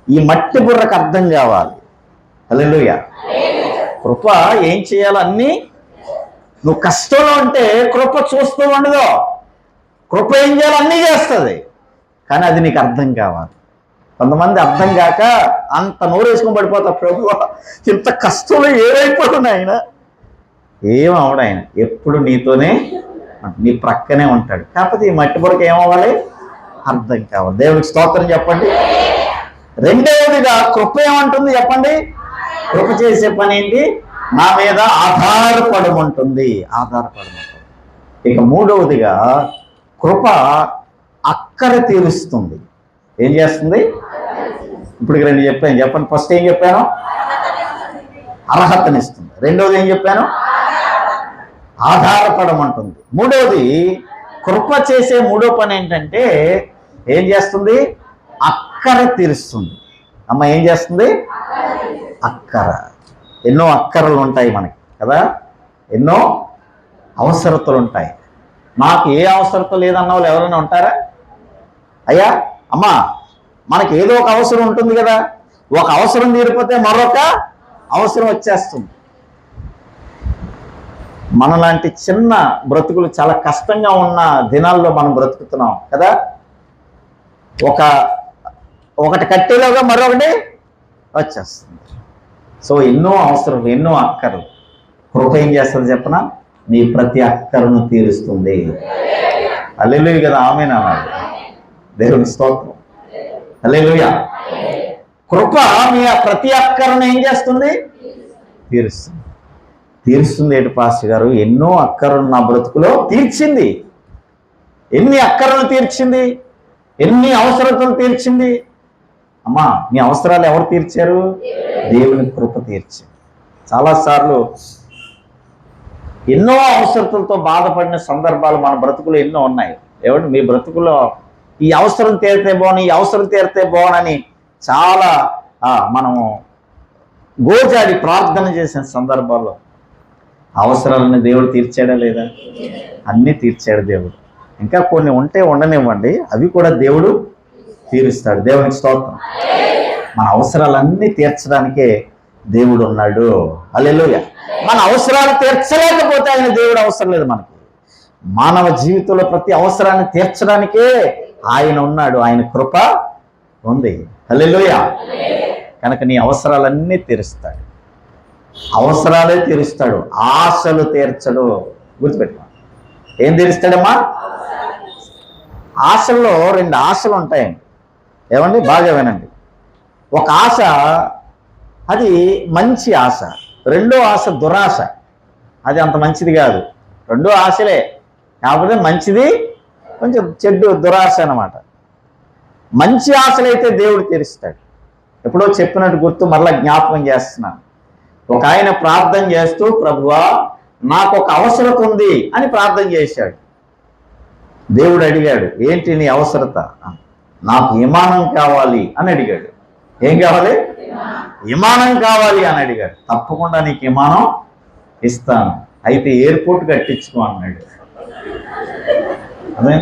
ఈ మట్టి బుర్రకు అర్థం కావాలి. హల్లెలూయా. కృప ఏం చేయాలో అన్నీ. నువ్వు కష్టంలో ఉంటే కృప చూస్తూ ఉండదు. కృప ఏం చేయాలో అన్నీ చేస్తుంది, కానీ అది నీకు అర్థం కావాలి. కొంతమంది అర్థం కాక అంత నోరేసుకొని పడిపోతారు. ప్రభు ఇంత కష్టంలో ఏమైపోతున్నాయి ఆయన. ఏమవడు ఆయన, ఎప్పుడు నీతోనే నీ ప్రక్కనే ఉంటాడు. కాకపోతే ఈ మట్టి బుర్రకు ఏమవ్వాలి? అర్థం కావాలి. దేవుడికి స్తోత్రం చెప్పండి. రెండవదిగా కృప ఏమంటుంది చెప్పండి? కృప చేసే పని ఏంటి? నా మీద ఆధారపడమంటుంది. ఇక మూడవదిగా కృప అక్కర తీరుస్తుంది. ఏం చేస్తుంది? ఇప్పుడు రెండు చెప్పాను. చెప్పండి. ఫస్ట్ ఏం చెప్పాను? అర్హతనిస్తుంది. రెండవది ఏం చెప్పాను? ఆధారపడమంటుంది. మూడవది కృప చేసే మూడో పని ఏంటంటే ఏం చేస్తుంది? అక్కర తీరుస్తుంది. అమ్మ ఏం చేస్తుంది? అక్కర. ఎన్నో అక్కరలు ఉంటాయి మనకి కదా, ఎన్నో అవసరతలు ఉంటాయి. నాకు ఏ అవసరత లేదన్న వాళ్ళు ఎవరైనా ఉంటారా? అయ్యా అమ్మా, మనకి ఏదో ఒక అవసరం ఉంటుంది కదా. ఒక అవసరం తీరిపోతే మరొక అవసరం వచ్చేస్తుంది. మనలాంటి చిన్న బ్రతుకులు చాలా కష్టంగా ఉన్న దినాల్లో మనం బ్రతుకుతున్నాం కదా. ఒకటి కట్టేలోగా మరొకటి వచ్చేస్తుంది. సో ఎన్నో అవసరాలు, ఎన్నో అక్కర్లు. కృప ఏం చేస్తుంది చెప్పనా? నీ ప్రతి అక్కరను తీరుస్తుంది. హల్లెలూయా కదా, ఆమేన్ అన్నాడు. దేవుని స్తోత్రం. హల్లెలూయా. కృప మీ ప్రతి అక్కరను ఏం చేస్తుంది? తీరుస్తుంది. తీరుస్తుంది ఏంటి పాస్టర్ గారు? ఎన్నో అక్కరలు నా బ్రతుకులో తీర్చింది. ఎన్ని అక్కరలు తీర్చింది? ఎన్ని అవసరతలు తీర్చింది? అమ్మా, మీ అవసరాలు ఎవరు తీర్చారు? దేవుని కృప తీర్చింది. చాలాసార్లు ఎన్నో అవసరతలతో బాధపడిన సందర్భాలు మన బ్రతుకులో ఎన్నో ఉన్నాయి. ఏమంటే మీ బ్రతుకులో ఈ అవసరం తీరితే బాగుని, ఈ అవసరం తీరితే బాగునని చాలా మనము గోజాడి ప్రార్థన చేసిన సందర్భాల్లో అవసరాలని దేవుడు తీర్చాడా లేదా? అన్నీ తీర్చాడు దేవుడు. ఇంకా కొన్ని ఉంటే ఉండనివ్వండి, అవి కూడా దేవుడు తీరుస్తాడు. దేవునికి స్తోత్రం. మన అవసరాలన్నీ తీర్చడానికే దేవుడు ఉన్నాడు. హల్లెలూయా. మన అవసరాలు తీర్చలేకపోతే ఆయన దేవుడు అవసరం లేదు మనకి. మానవ జీవితంలో ప్రతి అవసరాన్ని తీర్చడానికే ఆయన ఉన్నాడు. ఆయన కృప ఉంది. హల్లెలూయా. కనుక నీ అవసరాలన్నీ తీరుస్తాడు. అవసరాలే తీరుస్తాడు, ఆశలు తీర్చడు. గుర్తుపెట్టుకో. ఏం తీరుస్తాడమ్మా? ఆశల్లో రెండు ఆశలు ఉంటాయండి. ఏమండి? బాగా వినండి. ఒక ఆశ అది మంచి ఆశ, రెండో ఆశ దురాశ. అది అంత మంచిది కాదు. రెండో ఆశలే, కాకపోతే మంచిది కొంచెం చెడ్డు దురాశ అన్నమాట. మంచి ఆశలైతే దేవుడు తీరుస్తాడు. ఎప్పుడో చెప్పినట్టు గుర్తు మరలా జ్ఞాపకం చేస్తున్నాను. ఒక ఆయన ప్రార్థన చేస్తూ, ప్రభువా నాకు ఒక అవసరత ఉంది అని ప్రార్థన చేశాడు. దేవుడు అడిగాడు, ఏంటి నీ అవసరత? నాకు విమానం కావాలి అని అడిగాడు. ఏం కావాలి? విమానం కావాలి అని అడిగాడు. తప్పకుండా నీకు విమానం ఇస్తాను, అయితే ఎయిర్పోర్ట్ కట్టించుకో అన్నాడు. అదే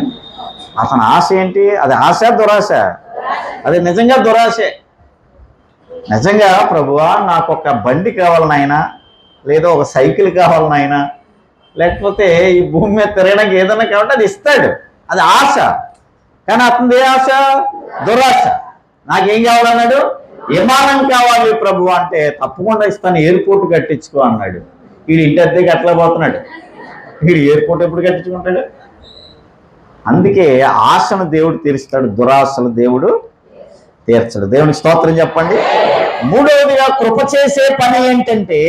అతని ఆశ ఏంటి? అది ఆశ దురాశ? అది నిజంగా దురాశే. నిజంగా ప్రభువా నాకు ఒక బండి కావాలి నాయనా, లేదా ఒక సైకిల్ కావాలి నాయనా, లేకపోతే ఈ భూమి మీద తిరగడానికి ఏదైనా కాబట్టి అది ఇస్తాడు. అది ఆశ. కానీ అతనిది ఏ ఆశ? దురాశ. నాకేం కావాలన్నాడు? విమానం కావాలి ప్రభు అంటే తప్పకుండా ఇస్తాను, ఎయిర్పోర్ట్ కట్టించుకో అన్నాడు. వీడు ఇంటి అద్దెకి ఎట్లా పోతున్నాడు? వీడు ఎయిర్పోర్ట్ ఎప్పుడు కట్టించుకుంటాడు? అందుకే ఆశను దేవుడు తీరుస్తాడు, దురాశలు దేవుడు తీర్చడు. దేవునికి స్తోత్రం చెప్పండి. మూడవదిగా కృప చేసే పని ఏంటంటే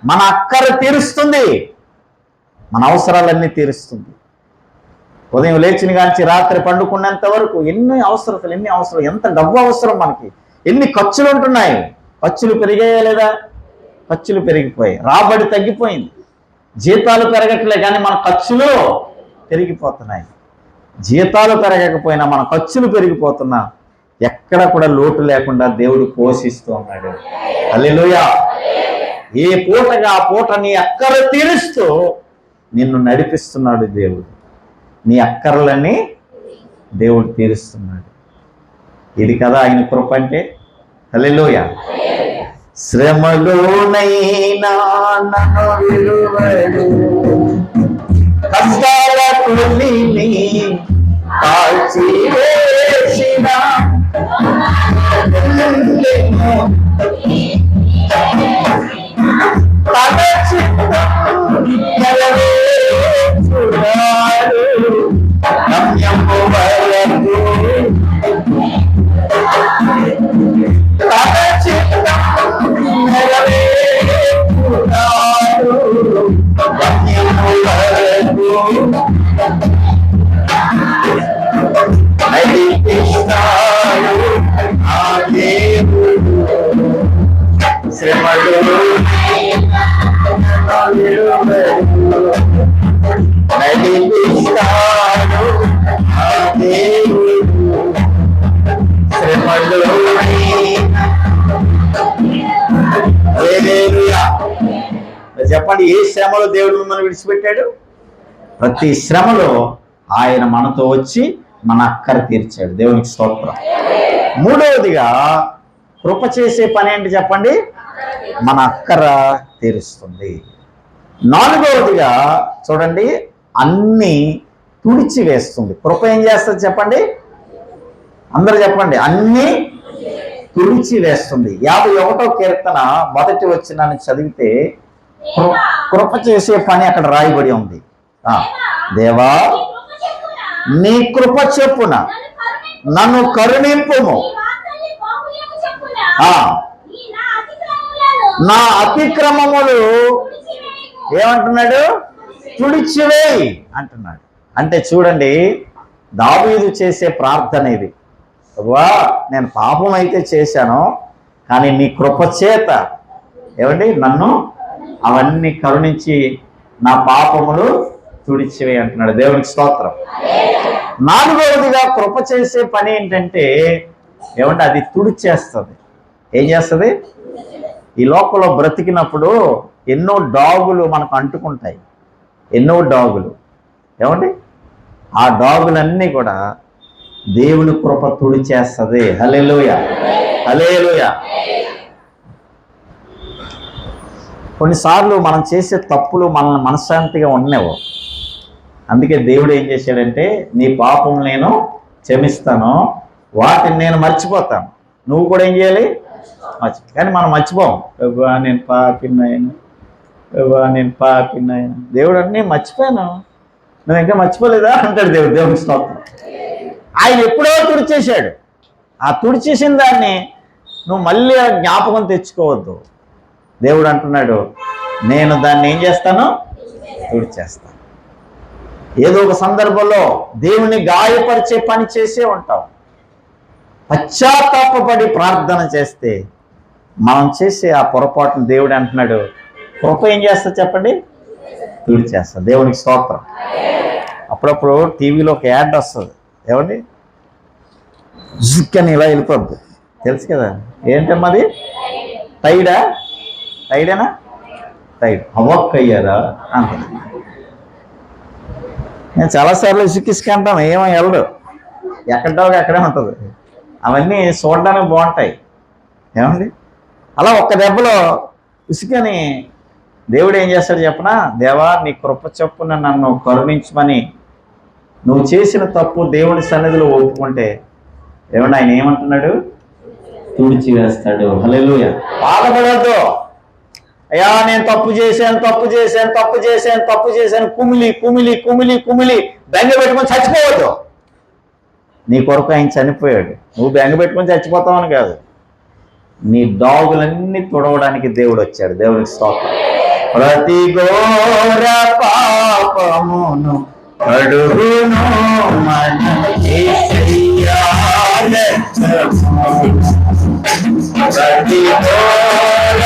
మన అక్కర తీరుస్తుంది, మన అవసరాలన్నీ తీరుస్తుంది. ఉదయం లేచిన కాంచి రాత్రి పండుకున్నంత వరకు ఎన్ని అవసరం, ఎంత డబ్బు అవసరం మనకి, ఎన్ని ఖర్చులు ఉంటున్నాయి. ఖర్చులు పెరిగాయా లేదా? ఖర్చులు పెరిగిపోయాయి, రాబడి తగ్గిపోయింది, జీతాలు పెరగట్లే కానీ మన ఖర్చులు పెరిగిపోతున్నాయి. జీతాలు పెరగకపోయినా మన ఖర్చులు పెరిగిపోతున్నా ఎక్కడ కూడా లోటు లేకుండా దేవుడు పోషిస్తూ ఉన్నాడు. హల్లెలూయా. ఏ పూటగా ఆ పూట నీ అక్కర తీరుస్తూ నిన్ను నడిపిస్తున్నాడు దేవుడు. నీ అక్కర్లని దేవుడు తీరుస్తున్నాడు. ఇది కదా ఆయన కృప అంటే. హల్లెలూయా. శ్రమలోనైనా నన్ను విడువడు, కష్టాల కొలిని కాల్చి వేసిన తన చిత్తం నెరవేర్చువాడు గమ్యము వరకు. తన చిత్తం నెరవేర్చువాడు గమ్యము వరకు. నడిపిస్తాడు ఆ దేవుడు శ్రమలో నడిపిస్తాడు ఆ దేవుడు శ్రమలో. చెప్పండి, ఏ శ్రమలో దేవుడు మిమ్మల్ని విడిచిపెట్టాడు? ప్రతి శ్రమలో ఆయన మనతో వచ్చి మన అక్కర తీర్చాడు. దేవునికి స్తోత్రం. మూడవదిగా కృప చేసే పని ఏంటి చెప్పండి? మన అక్కర తీరుస్తుంది. నాలుగవదిగా చూడండి, అన్ని తుడిచి వేస్తుంది. కృప ఏం చేస్తుంది చెప్పండి? అందరూ చెప్పండి. అన్ని తుడిచి వేస్తుంది. 51వ కీర్తన మొదటి వచనాన్ని చదివితే కృప చేసే పని అక్కడ రాయబడి ఉంది. దేవా నీ కృప చెప్పున నన్ను కరుణింపుము, నా అతిక్రమములు ఏమంటున్నాడు? తుడిచివేయి అంటున్నాడు. అంటే చూడండి, దావీదు చేసే ప్రార్థన ఇది. ప్రభువా, నేను పాపం అయితే చేశాను, కానీ నీ కృప చేత ఏమండి నన్ను అవన్నీ కరుణించి నా పాపములు తుడిచివేయి అంటున్నాడు. దేవునికి స్తోత్రం. నాలుగవదిగా కృప చేసే పని ఏంటంటే ఏమంటే అది తుడిచేస్తుంది. ఏం చేస్తుంది? ఈ లోకంలో బ్రతికినప్పుడు ఎన్నో డాగులు మనకు అంటుకుంటాయి, ఎన్నో డాగులు. ఏమండి ఆ డాగులన్నీ కూడా దేవుని కృప తుడిచేస్తుంది. హల్లెలూయా, హల్లెలూయా. కొన్నిసార్లు మనం చేసే తప్పులు మనల్ని మనశ్శాంతిగా ఉండలేవు. అందుకే దేవుడు ఏం చేశాడంటే, నీ పాపం నేను క్షమిస్తాను, వాటిని నేను మర్చిపోతాను, నువ్వు కూడా ఏం చేయాలి? కానీ మనం మర్చిపోం. ప్రభువా నేను పాపినాయను, ప్రభువా నేను పాపినాయను. దేవుడు అన్నీ మర్చిపోయాను, నువ్వు ఇంకా మర్చిపోలేదా అంటాడు దేవుడు. దేవుడికి స్తోత్రం. ఆయన ఎప్పుడో తుడిచేశాడు. ఆ తుడిచేసిన దాన్ని నువ్వు మళ్ళీ జ్ఞాపకం తెచ్చుకోవద్దు. దేవుడు అంటున్నాడు, నేను దాన్ని ఏం చేస్తాను? తుడిచేస్తాను. ఏదో ఒక సందర్భంలో దేవుని గాయపరిచే పని చేసే ఉంటాం. పశ్చాత్తాపపడి ప్రార్థన చేస్తే మనం చేసే ఆ పొరపాటును దేవుడు అంటున్నాడు, కృప ఏం చేస్తా చెప్పండి? తుడిచేస్తా. దేవునికి స్తోత్రం. అప్పుడప్పుడు టీవీలో ఒక యాడ్ వస్తుంది. ఏమండి? జిక్ అని ఇలా వెళ్ళిపోద్ది, తెలుసు కదా? ఏంటమ్మా అది? టైడేనా? టైడ్ అవక్ అయ్యారా అంత. నేను చాలాసార్లు ఇసుకిసుకంటాం, ఏమో వెళ్ళడు, ఎక్కడో ఎక్కడే ఉంటుంది. అవన్నీ చూడడానికి బాగుంటాయి. ఏమండి? అలా ఒక్క దెబ్బలో ఇసుకని దేవుడు ఏం చేస్తాడు చెప్పనా? దేవా నీ కృప చొప్పున నన్ను కరుణించమని నువ్వు చేసిన తప్పు దేవుని సన్నిధిలో ఒప్పుకుంటే ఏమన్నా ఆయన ఏమంటున్నాడు? తుడిచి వేస్తాడు. హల్లెలూయా. బాధపడద్దు. అయ్యా నేను తప్పు చేశాను కుమిలి బెంగ పెట్టుకొని చచ్చిపోవద్దు. నీ కొరకు ఆయన చనిపోయాడు, నువ్వు బెంగ పెట్టుకొని చచ్చిపోతావని కాదు. నీ డాగులన్నీ తుడవడానికి దేవుడు వచ్చాడు. దేవునికి స్తోత్రం. ప్రతి ఘోర పాపమును కడుగును మన యేసయ్యా రక్తము. ప్రతి ఘోర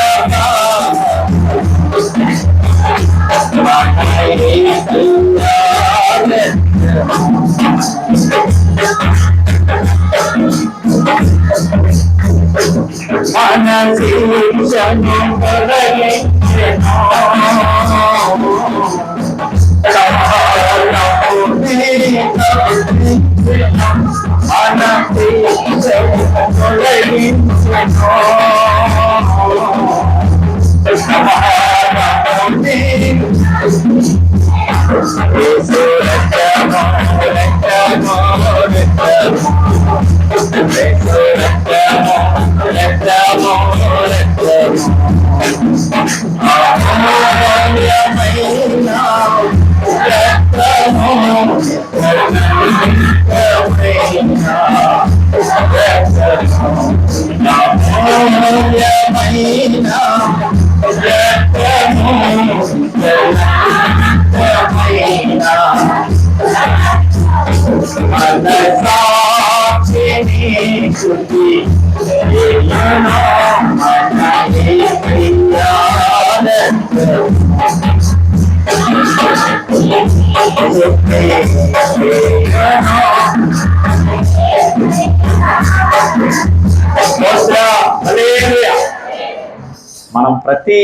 మనం ప్రతి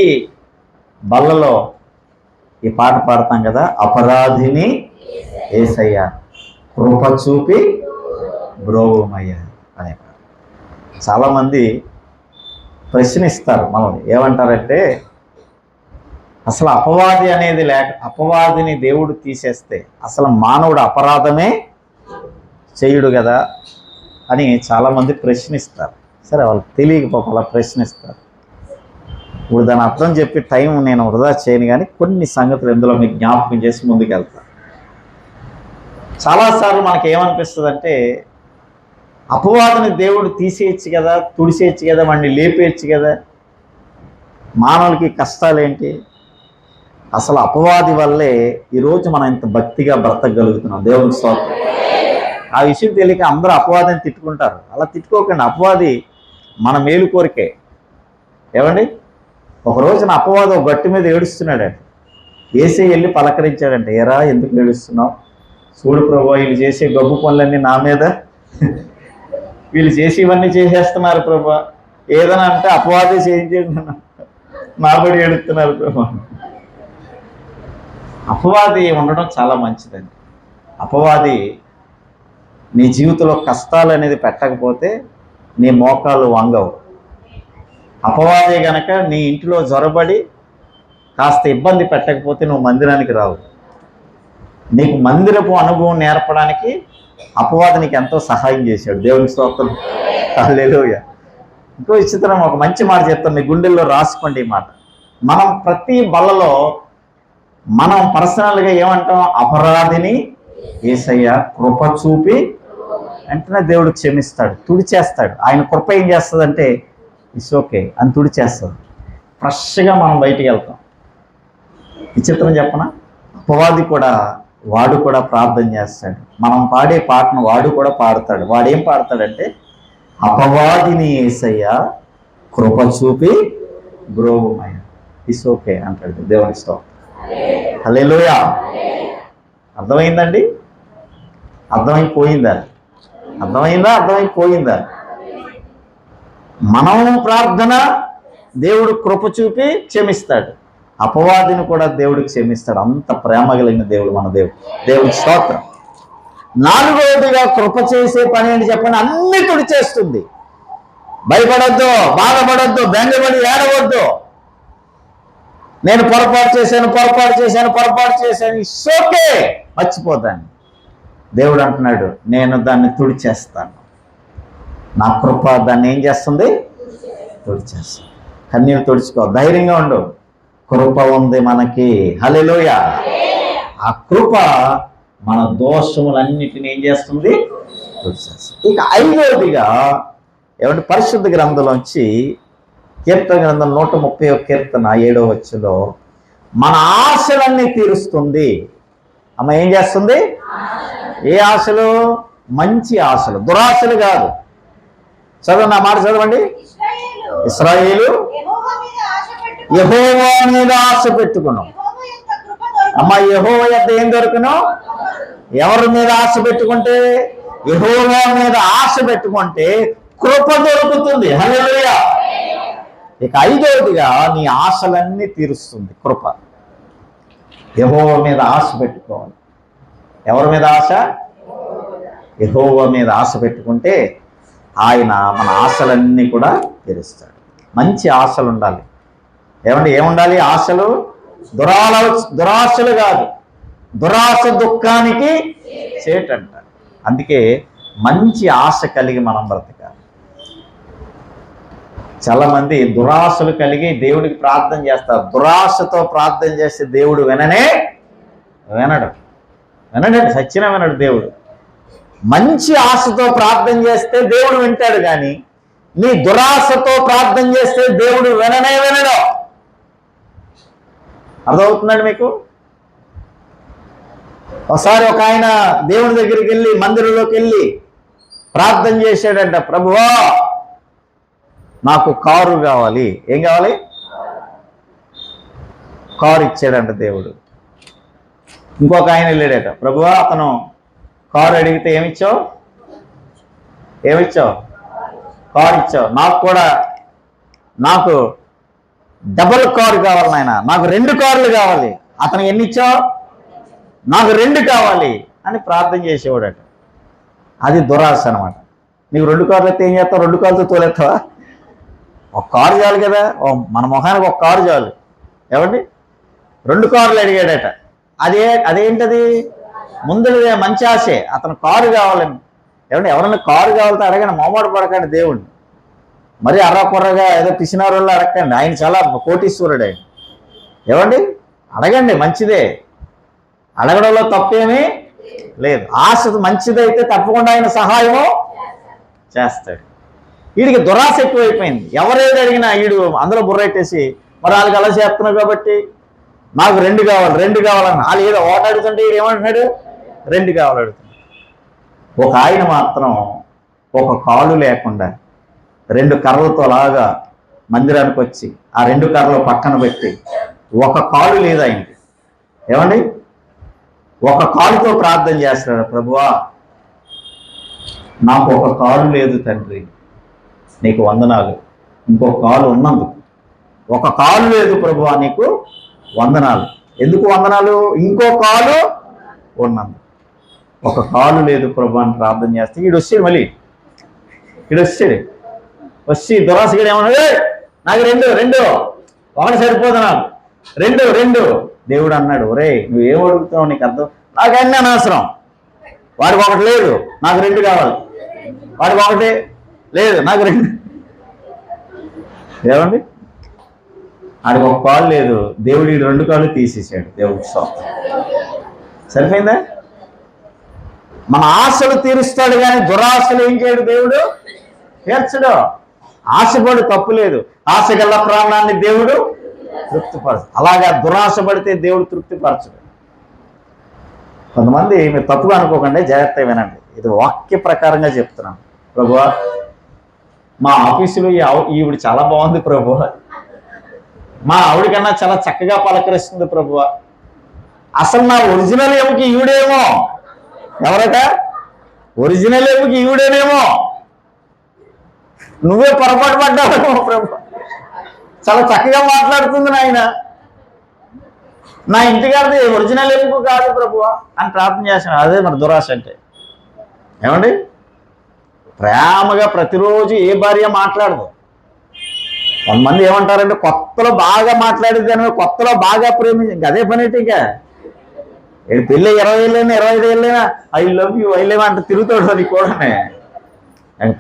బల్లలో ఈ పాట పాడతాం కదా, అపరాధిని యేసయ్య కృప చూపి బ్రోవుమయ్య అనే. చాలామంది ప్రశ్నిస్తారు మనల్ని, ఏమంటారంటే అసలు అపవాది అనేది అపవాదిని దేవుడు తీసేస్తే అసలు మానవుడు అపరాధమే చెయ్యడు కదా అని చాలామంది ప్రశ్నిస్తారు. సరే, వాళ్ళకి తెలియకపోతే అలా ప్రశ్నిస్తారు. ఇప్పుడు దాని అర్థం చెప్పి టైం నేను వృధా చేయను, కానీ కొన్ని సంగతులు ఇందులో మీకు జ్ఞాపకం చేసి ముందుకెళ్తాను. చాలాసార్లు మనకి ఏమనిపిస్తుంది అంటే, అపవాదిని దేవుడు తీసేయచ్చు కదా, తుడిసేయచ్చు కదా, వాడిని లేపేయచ్చు కదా, మానవులకి కష్టాలు ఏంటి? అసలు అపవాది వల్లే ఈరోజు మనం ఇంత భక్తిగా బ్రతకగలుగుతున్నాం. దేవునికి స్తోత్రం. ఆ విషయం తెలియక అందరూ అపవాదిని తిట్టుకుంటారు. అలా తిట్టుకోకండి, అపవాది మన మేలు కోరికే. ఏమండి, ఒక రోజున అపవాది ఒక గట్టు మీద ఏడుస్తున్నాడంట. ఏసీ వెళ్ళి పలకరించాడంట, ఏరా ఎందుకు ఏడుస్తున్నావు? చూడు ప్రభు, వీళ్ళు చేసే గబ్బు పనులన్నీ నా మీద, వీళ్ళు చేసి ఇవన్నీ చేసేస్తున్నారు ప్రభు, ఏదైనా అంటే అపవాదే చేయించండి, నా బడి ఏడుస్తున్నారు ప్రభు. అపవాది ఉండడం చాలా మంచిదండి. అపవాది నీ జీవితంలో కష్టాలు అనేది పెట్టకపోతే నీ మోకాలు వంగవు. అపవాదే గనక నీ ఇంటిలో జొరబడి కాస్త ఇబ్బంది పెట్టకపోతే నువ్వు మందిరానికి రావు. నీకు మందిరపు అనుభవం నేర్పడానికి అపవాది నీకు ఎంతో సహాయం చేశాడు. దేవునికి స్తోత్రం. హల్లెలూయా. ఇంకో విచిత్రం, ఒక మంచి మాట చెప్తాను, మీ గుండెల్లో రాసుకోండి ఈ మాట. మనం ప్రతి బల్లలో మనం పర్సనల్గా ఏమంటాం? అపరాధిని యేసయ్య కృప చూపి వెంటనే దేవుడు క్షమిస్తాడు, తుడిచేస్తాడు. ఆయన కృప ఏం చేస్తుందంటే ఇట్స్ ఓకే అని తుడిచేస్తుంది. ఫ్రెష్గా మనం బయటికి వెళ్తాం. విచిత్రం చెప్పనా, అపవాది కూడా వాడు కూడా ప్రార్థన చేస్తాడు. మనం పాడే పాటను వాడు కూడా పాడతాడు. వాడు ఏం పాడతాడంటే, అపవాదిని యేసయ్య కృప చూపి బ్రోవుమయ్య, ఇట్స్ ఓకే అంటాడు. దేవుని స్తోత్రం. హల్లెలూయా. అర్థమైందండి? అర్థమైపోయిందా? అర్థమైపోయిందా? మనం ప్రార్థన దేవుడు కృప చూపి క్షమిస్తాడు, అపవాదిని కూడా దేవుడు క్షమిస్తాడు. అంత ప్రేమ కలిగిన దేవుడు మన దేవుడు. దేవుడి స్తోత్రం. నాలుగవదిగా కృప చేసే పని ఏంటి చెప్పండి? అన్ని తుడిచేస్తుంది. భయపడొద్దు, బాధపడొద్దు, బెంగపడి ఏడవద్దు. నేను పొరపాటు చేశాను, ఇట్స్ మర్చిపోతాను. దేవుడు అంటున్నాడు, నేను దాన్ని తుడిచేస్తాను. నా కృప దాన్ని ఏం చేస్తుంది? తుడిచేస్తాను. కన్నీళ్ళు తుడుచుకో, ధైర్యంగా ఉండు. కృప ఉంది మనకి. హల్లెలూయా. ఆ కృప మన దోషములన్నిటిని ఏం చేస్తుంది? తుడిచేస్తుంది. ఇక ఐదవదిగా ఏమంటే, పరిశుద్ధ గ్రంథంలోంచి కీర్తన గ్రంథం 131 కీర్తన 7వ వచనంలో మన ఆశలన్నీ తీరుస్తుంది. అమ్మ ఏం చేస్తుంది? ఏ ఆశలు? మంచి ఆశలు, దురాశలు కాదు. చదవండి, ఆ మాట చదవండి. ఇశ్రాయేలు యెహోవా మీద ఆశ పెట్టుకున్నాం. అమ్మ యెహోవా యొద్ద ఏం దొరుకును? ఎవరి మీద ఆశ పెట్టుకుంటే? యెహోవా మీద ఆశ పెట్టుకుంటే కృప దొరుకుతుంది. హల్లెలూయా. ఇక ఐదవదిగా నీ ఆశలన్నీ తీరుస్తుంది కృప. యెహోవా మీద ఆశ పెట్టుకోవాలి. ఎవరి మీద ఆశ? యెహోవా మీద ఆశ పెట్టుకుంటే ఆయన మన ఆశలన్నీ కూడా తీరుస్తాడు. మంచి ఆశలు ఉండాలి. ఏముండాలి? ఆశలు దురాశలు కాదు, దురాశ దుఃఖానికి చేటంట. అందుకే మంచి ఆశ కలిగి మనం బ్రతకాలి. చాలా మంది దురాశలు కలిగి దేవుడికి ప్రార్థన చేస్తారు. దురాశతో ప్రార్థన చేస్తే దేవుడు వినడు. సచ్చిన వినడు దేవుడు. మంచి ఆశతో ప్రార్థన చేస్తే దేవుడు వింటాడు. కానీ నీ దురాశతో ప్రార్థన చేస్తే దేవుడు వినడు. అర్థమవుతుందండి మీకు? ఒకసారి ఒక ఆయన దేవుడి దగ్గరికి వెళ్ళి, మందిరంలోకి వెళ్ళి ప్రార్థన చేశాడంట, ప్రభువా నాకు కారు కావాలి. ఏం కావాలి? కారు ఇచ్చాడంట దేవుడు. ఇంకొక ఆయన వెళ్ళాడట, ప్రభువా అతను కారు అడిగితే ఏమిచ్చావు? కారు ఇచ్చావు. నాకు డబుల్ కారు కావాలి నాయన, నాకు 2 కార్లు కావాలి. అతనికి ఎన్ని ఇచ్చావు? నాకు 2 కావాలి అని ప్రార్థన చేసేవాడట. అది దురాశ అనమాట. నీకు 2 కార్లు అయితే ఏం చేస్తావు? 2 కార్లతో తోలేస్తావా? ఒక కారు చాలు కదా. మన మొహానికి ఒక కారు చాలు. ఏమండి? 2 కార్లు అడిగాడట. అదేంటది? ముందుగా మంచి ఆశే. అతను కారు కావాలని. ఎవరైనా కారు కావాలంటే అడగండి, మొహమాట పడకండి దేవుణ్ణి. మరి అర్రకొర్రగా ఏదో పిసినారోళ్ళు అడగండి. ఆయన చాలా కోటీశ్వరుడు ఆయన. అడగండి, మంచిదే. అడగడంలో తప్పేమీ లేదు. ఆశ మంచిదైతే తప్పకుండా ఆయన సహాయము చేస్తాడు. వీడికి దురాశ ఎక్కువైపోయింది. ఎవరేది అడిగినా వీడు అందులో బుర్రెట్టేసి, మరి వాళ్ళకి అలా చేస్తున్నావు కాబట్టి నాకు 2 కావాలని వాళ్ళు ఏదో ఓట అడుగుతుంటే వీడు ఏమంటున్నాడు? 2 కావాలి అడుగుతున్నాడు. ఒక ఆయన మాత్రం ఒక కాలు లేకుండా 2 కర్రలతో లాగా మందిరానికి వచ్చి ఆ 2 కర్రలు పక్కన పెట్టి ఒక కాలు లేదు ఆయనకి. ఒక కాలుతో ప్రార్థన చేస్తున్నాడు, ప్రభువా నాకు ఒక కాలు లేదు తండ్రి, నీకు వందనాలు. ఇంకొక కాలు ఉన్నందుకు. ఒక కాలు లేదు ప్రభువా, నీకు వందనాలు. ఎందుకు వందనాలు? ఇంకో కాలు ఉన్నందుకు. ఒక కాలు లేదు ప్రభు అని ప్రార్థన చేస్తే వీడు వచ్చాడు. మళ్ళీ వచ్చి దురాశగా ఏమన్నాడు? నాకు 2 ఒకటి సరిపోదు, నాకు 2. దేవుడు అన్నాడు, ఒరే నువ్వేం అడుగుతావు? నీకు అర్థం? నాకు అన్నీ అనవసరం. వాడికి 1 లేదు, నాకు 2 కావాలి. వాడికి 1 లేదు, నాకు 2. ఏమండి? వాడికి 1 కాలు లేదు, దేవుడు 2 కాళ్ళు తీసేసాడు. దేవుడికి స్తోత్రం. సరిపోయిందా? మన ఆశలు తీరుస్తాడు, కానీ దురాశలు ఏం చేయడు దేవుడు? తీర్చడు. ఆశపడు, తప్పు లేదు. ఆశ గల ప్రాణాన్ని దేవుడు తృప్తిపరచు. అలాగా దురాశ పడితే దేవుడు తృప్తిపరచడు. కొంతమంది మీరు తప్పుగా అనుకోకండి, జాగ్రత్తగా వినండి. ఇది వాక్య ప్రకారంగా చెప్తున్నాను. ప్రభువా మా ఆఫీసులో ఈవిడ చాలా బాగుంది ప్రభువా, మా ఆవిడకన్నా చాలా చక్కగా పలకరిస్తుంది ప్రభువా, అసలు నా ఒరిజినల్ ఏమికి ఈవిడేమో. ఎవరట? ఒరిజినల్ ఏమికి ఈవిడేనేమో. నువ్వే పొరపాటు పడ్డావేమో ప్రభు, చాలా చక్కగా మాట్లాడుతుంది నాయన, నా ఇంటిగారిది ఒరిజినల్ ఏమికు కాదు ప్రభువా అని ప్రార్థన చేశాను. అదే మన దురాశ అంటే. ఏమండి? ప్రేమగా ప్రతిరోజు ఏ భార్య మాట్లాడదు. కొంతమంది ఏమంటారంటే కొత్తలో బాగా మాట్లాడేది అని, కొత్తలో బాగా ప్రేమించి అదే పని ఏంటి? ఇంకా పెళ్ళి 20 ఏళ్ళైనా 25 ఏళ్ళైనా ఐ లవ్ యూ అంటే తిరుగుతాడు. అది కూడానే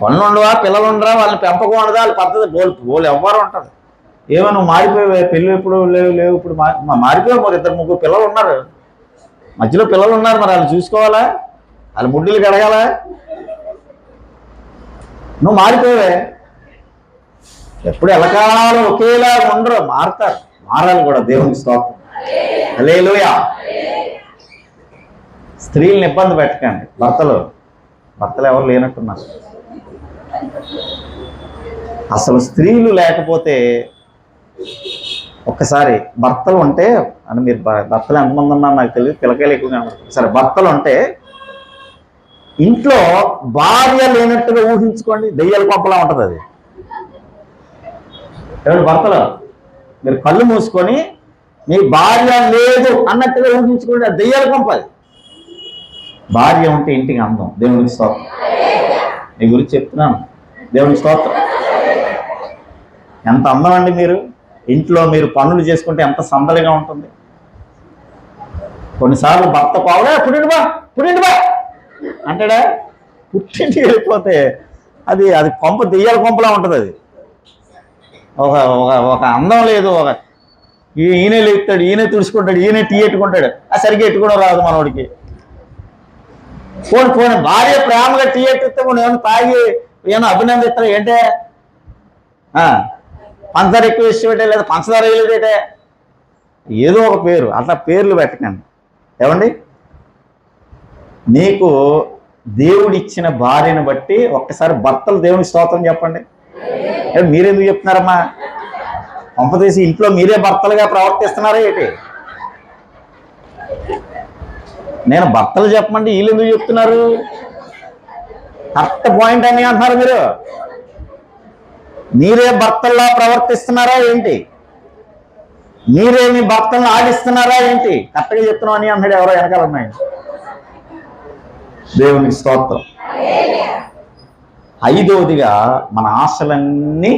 పనులు ఉండవా, పిల్లలు ఉండరా, వాళ్ళని పెంపకం ఉండదా, వాళ్ళ పద్ధతి బోలు ఎవ్వరు ఉంటారు. ఏమో నువ్వు మారిపోయావు, పెళ్ళి ఎప్పుడు లేవు ఇప్పుడు మారిపోయావు. మరి 2-3 పిల్లలు ఉన్నారు, మధ్యలో పిల్లలు ఉన్నారు, మరి వాళ్ళు చూసుకోవాలా, వాళ్ళ ముడ్డులు కడగాలా. నువ్వు మారిపోయావే. ఎప్పుడు ఎలకాలం ఒకేలా ఉండరు, మారతారు. మారాలి కూడా. దేవునికి స్తోత్రం. హల్లెలూయా. స్త్రీలను ఇబ్బంది పెట్టకండి. భర్తలు ఎవరు లేనట్టున్నారు. అసలు స్త్రీలు లేకపోతే ఒక్కసారి భర్తలు ఉంటే అని మీరు భర్తలు ఎంతమంది ఉన్నారు నాకు తెలియదు, పిల్లకాయలు ఎక్కువగా ఉన్నారు. సరే, భర్తలు ఉంటే ఇంట్లో భార్య లేనట్టుగా ఊహించుకోండి, దెయ్యాల కొంపలా ఉంటుంది అది. ఎవరు భర్తలు, మీరు కళ్ళు మూసుకొని మీ భార్య లేదు అన్నట్టుగా ఊహించుకోండి, అది దెయ్యాల కొంప అది. భార్య ఉంటే ఇంటికి అందం. దేవునికి స్తోత్రం. మీ గురించి చెప్తున్నాను, దేవునికి స్తోత్రం. ఎంత అందం అండి మీరు. ఇంట్లో మీరు పనులు చేసుకుంటే ఎంత సందడిగా ఉంటుంది. కొన్నిసార్లు భర్త పావుడే పుట్టింటి బా అంటాడా, పుట్టింటికి వెళ్ళిపోతే అది అది కొంప దెయ్యాల కొంపలా ఉంటుంది. అది ఒక ఒక అందం లేదు. ఈయనే లేపుతాడు, ఈయనే తుడుచుకుంటాడు, ఈయనే టీ ఎట్టుకుంటాడు, ఆ సరిగ్గా ఎట్టుకోవడం రాదు మనోడికి. పోనీ భార్య ప్రేమగా టీ ఎట్టిస్తే మనం ఏమైనా తాగి ఏమైనా అభినందిస్తారా ఏంటే? పంచదార ఎక్కువ ఇష్టం లేదా పంచదార వేయలేదేటే, ఏదో ఒక పేరు. అట్లా పేర్లు పెట్టకండి. ఏమండి, నీకు దేవుడిచ్చిన భార్యను బట్టి ఒక్కసారి భర్తలు దేవుని స్తోత్రం చెప్పండి. మీరెందుకు చెప్తున్నారమ్మా? పంపతీసి ఇంట్లో మీరే భర్తలుగా ప్రవర్తిస్తున్నారా ఏంటి? నేను భర్తలు చెప్పమండి, వీళ్ళు ఎందుకు చెప్తున్నారు? కరెక్ట్ పాయింట్ అని అంటున్నారు మీరు. మీరే భర్తల్లా ప్రవర్తిస్తున్నారా ఏంటి? మీరే మీ భర్తలను ఆడిస్తున్నారా ఏంటి? కరెక్ట్గా చెప్తున్నాం అని అన్నాడు ఎవరో వెనకాల ఉన్నాయి. దేవునికి స్తోత్రం. ఐదవదిగా మన ఆశలన్నీ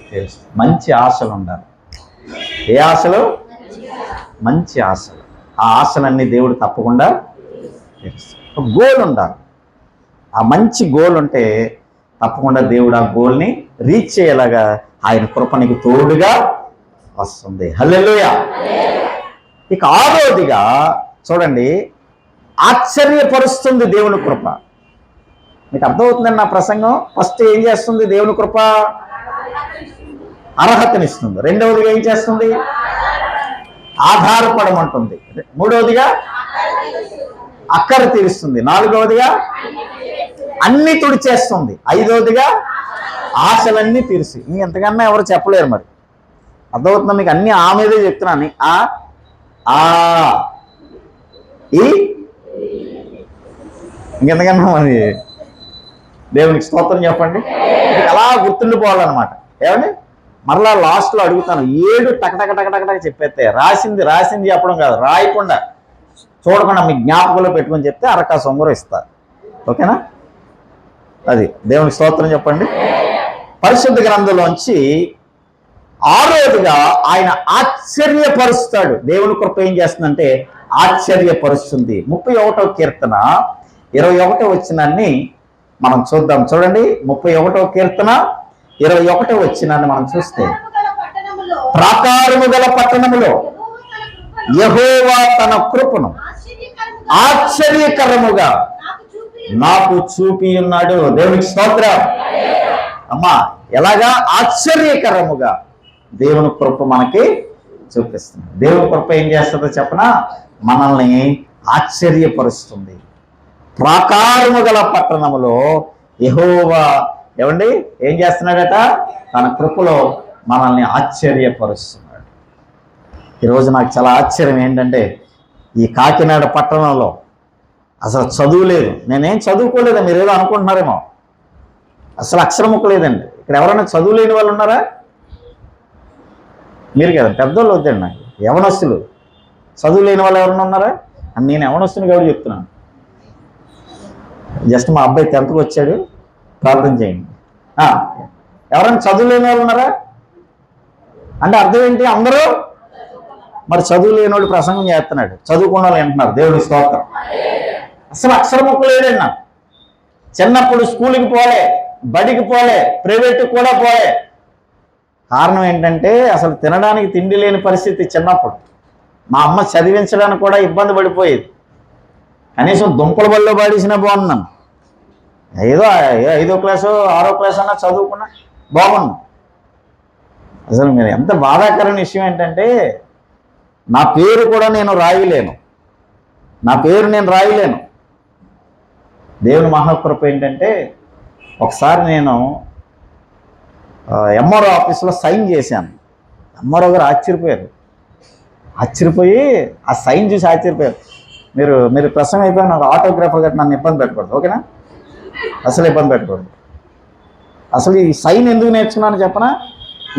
తెలుసు. మంచి ఆశలు ఉండాలి. ఏ ఆశలు? మంచి ఆశలు. ఆ ఆశలన్నీ దేవుడు తప్పకుండా తెలుసు. ఒక గోల్ ఉండాలి. ఆ మంచి గోల్ ఉంటే తప్పకుండా దేవుడు ఆ గోల్ని రీచ్ చేయేలాగా ఆయన కృప నీకు తోడుగా వస్తుంది. హల్లెలూయా. ఇక ఆరోదిగా చూడండి, ఆశ్చర్యపరుస్తుంది దేవుని కృప. మీకు అర్థమవుతుందండి నా ప్రసంగం? ఫస్ట్ ఏం చేస్తుంది దేవుని కృప? అర్హతనిస్తుంది. రెండవదిగా ఏం చేస్తుంది? ఆధారపడమంటుంది. మూడవదిగా అక్కర తీరుస్తుంది. నాలుగవదిగా అన్ని తుడిచేస్తుంది. ఐదవదిగా ఆశలన్నీ తీరుసి. ఇంకెంతకన్నా ఎవరు చెప్పలేరు. మరి అర్థమవుతుందా మీకు? అన్ని ఆ మీదే చెప్తున్నాను. ఇంకెంతకన్నా మరి దేవునికి స్తోత్రం చెప్పండి. అలా గుర్తుండిపోవాలన్నమాట. ఏమండి, మరలా లాస్ట్లో అడుగుతాను, 7 టకటక చెప్పేస్తే రాసింది చెప్పడం కాదు, రాయకుండా చూడకుండా మీ జ్ఞాపకంలో పెట్టుకొని చెప్తే అరకా సొంగరం ఇస్తారు. ఓకేనా? అది దేవునికి స్తోత్రం చెప్పండి. పరిశుద్ధ గ్రంథంలోంచి ఆరోదిగా ఆయన ఆశ్చర్యపరుస్తాడు. దేవుని కృప ఏం చేస్తుందంటే ఆశ్చర్యపరుస్తుంది. 31వ కీర్తన 21వ వచనాన్ని మనం చూద్దాం. చూడండి, 31వ కీర్తన 21వ వచనాన్ని మనం చూస్తే, ప్రాకారము గల పట్టణములో యెహోవా తన కృపను ఆశ్చర్యకరముగా నాకు చూపి ఉన్నాడు. దేవునికి స్తోత్రం. అమ్మా, ఎలాగా? ఆశ్చర్యకరముగా దేవుని కృప మనకి చూపిస్తుంది. దేవుని కృప ఏం చేస్తుందో చెప్పనా? మనల్ని ఆశ్చర్యపరుస్తుంది. ప్రాకారము గల పట్టణములో యెహోవా ఏమండి ఏం చేస్తున్నాడట? తన కృపలో మనల్ని ఆశ్చర్యపరుస్తున్నాడు. ఈరోజు నాకు చాలా ఆశ్చర్యం ఏంటంటే, ఈ కాకినాడ పట్టణంలో అసలు చదువు లేదు. నేనేం చదువుకోలేదా మీరు ఏదో అనుకుంటున్నారేమో. అసలు అక్షరముక్క లేదండి. ఇక్కడ ఎవరైనా చదువు లేని వాళ్ళు ఉన్నారా? మీరు కదా, పెద్దోళ్ళు వద్దండి. నాకు యవనస్తులు చదువు లేని వాళ్ళు ఎవరైనా ఉన్నారా? అని నేను యవనస్తుని కాబట్టి చెప్తున్నాను. జస్ట్ మా అబ్బాయి 10th వచ్చాడు, ప్రార్థన చేయండి. ఎవరైనా చదువు లేని వాళ్ళు ఉన్నారా అంటే అర్థం ఏంటి? అందరూ మరి చదువు లేని వాళ్ళు ప్రసంగం చేస్తున్నాడు, చదువుకున్న వాళ్ళు వింటున్నారు. దేవుడి స్తోత్రం. అసలు అక్షరముక్క లేదండి నాకు. చిన్నప్పుడు స్కూల్కి పోలే, బడికి పోలే, ప్రైవేట్కి కూడా పోలే. కారణం ఏంటంటే అసలు తినడానికి తిండి లేని పరిస్థితి. చిన్నప్పుడు మా అమ్మ చదివించడానికి కూడా ఇబ్బంది పడిపోయేది. కనీసం దుంపల బడిలో పాడేసినా బాగున్నాను. ఏదో 5వ క్లాసు 6వ క్లాసు అన్నా చదువుకున్నా బాగున్నాను. అసలు మీరు ఎంత బాధాకరమైన విషయం ఏంటంటే, నా పేరు కూడా నేను రాయలేను. దేవుని మహాకృప ఏంటంటే, ఒకసారి నేను ఎంఆర్ఓ ఆఫీస్లో సైన్ చేశాను. ఎంఆర్ఓ గారు ఆశ్చర్యపోయారు. ఆశ్చర్యపోయి ఆ సైన్ చూసి ఆశ్చర్యపోయారు. మీరు మీరు ప్రసంగం అయిపోయి నాకు ఆటోగ్రాఫర్ గట్టి నన్ను ఇబ్బంది పెట్టకూడదు, ఓకేనా? అసలు ఇబ్బంది పెట్టకూడదు. అసలు ఈ సైన్ ఎందుకు నేర్చుకున్నాను చెప్పనా?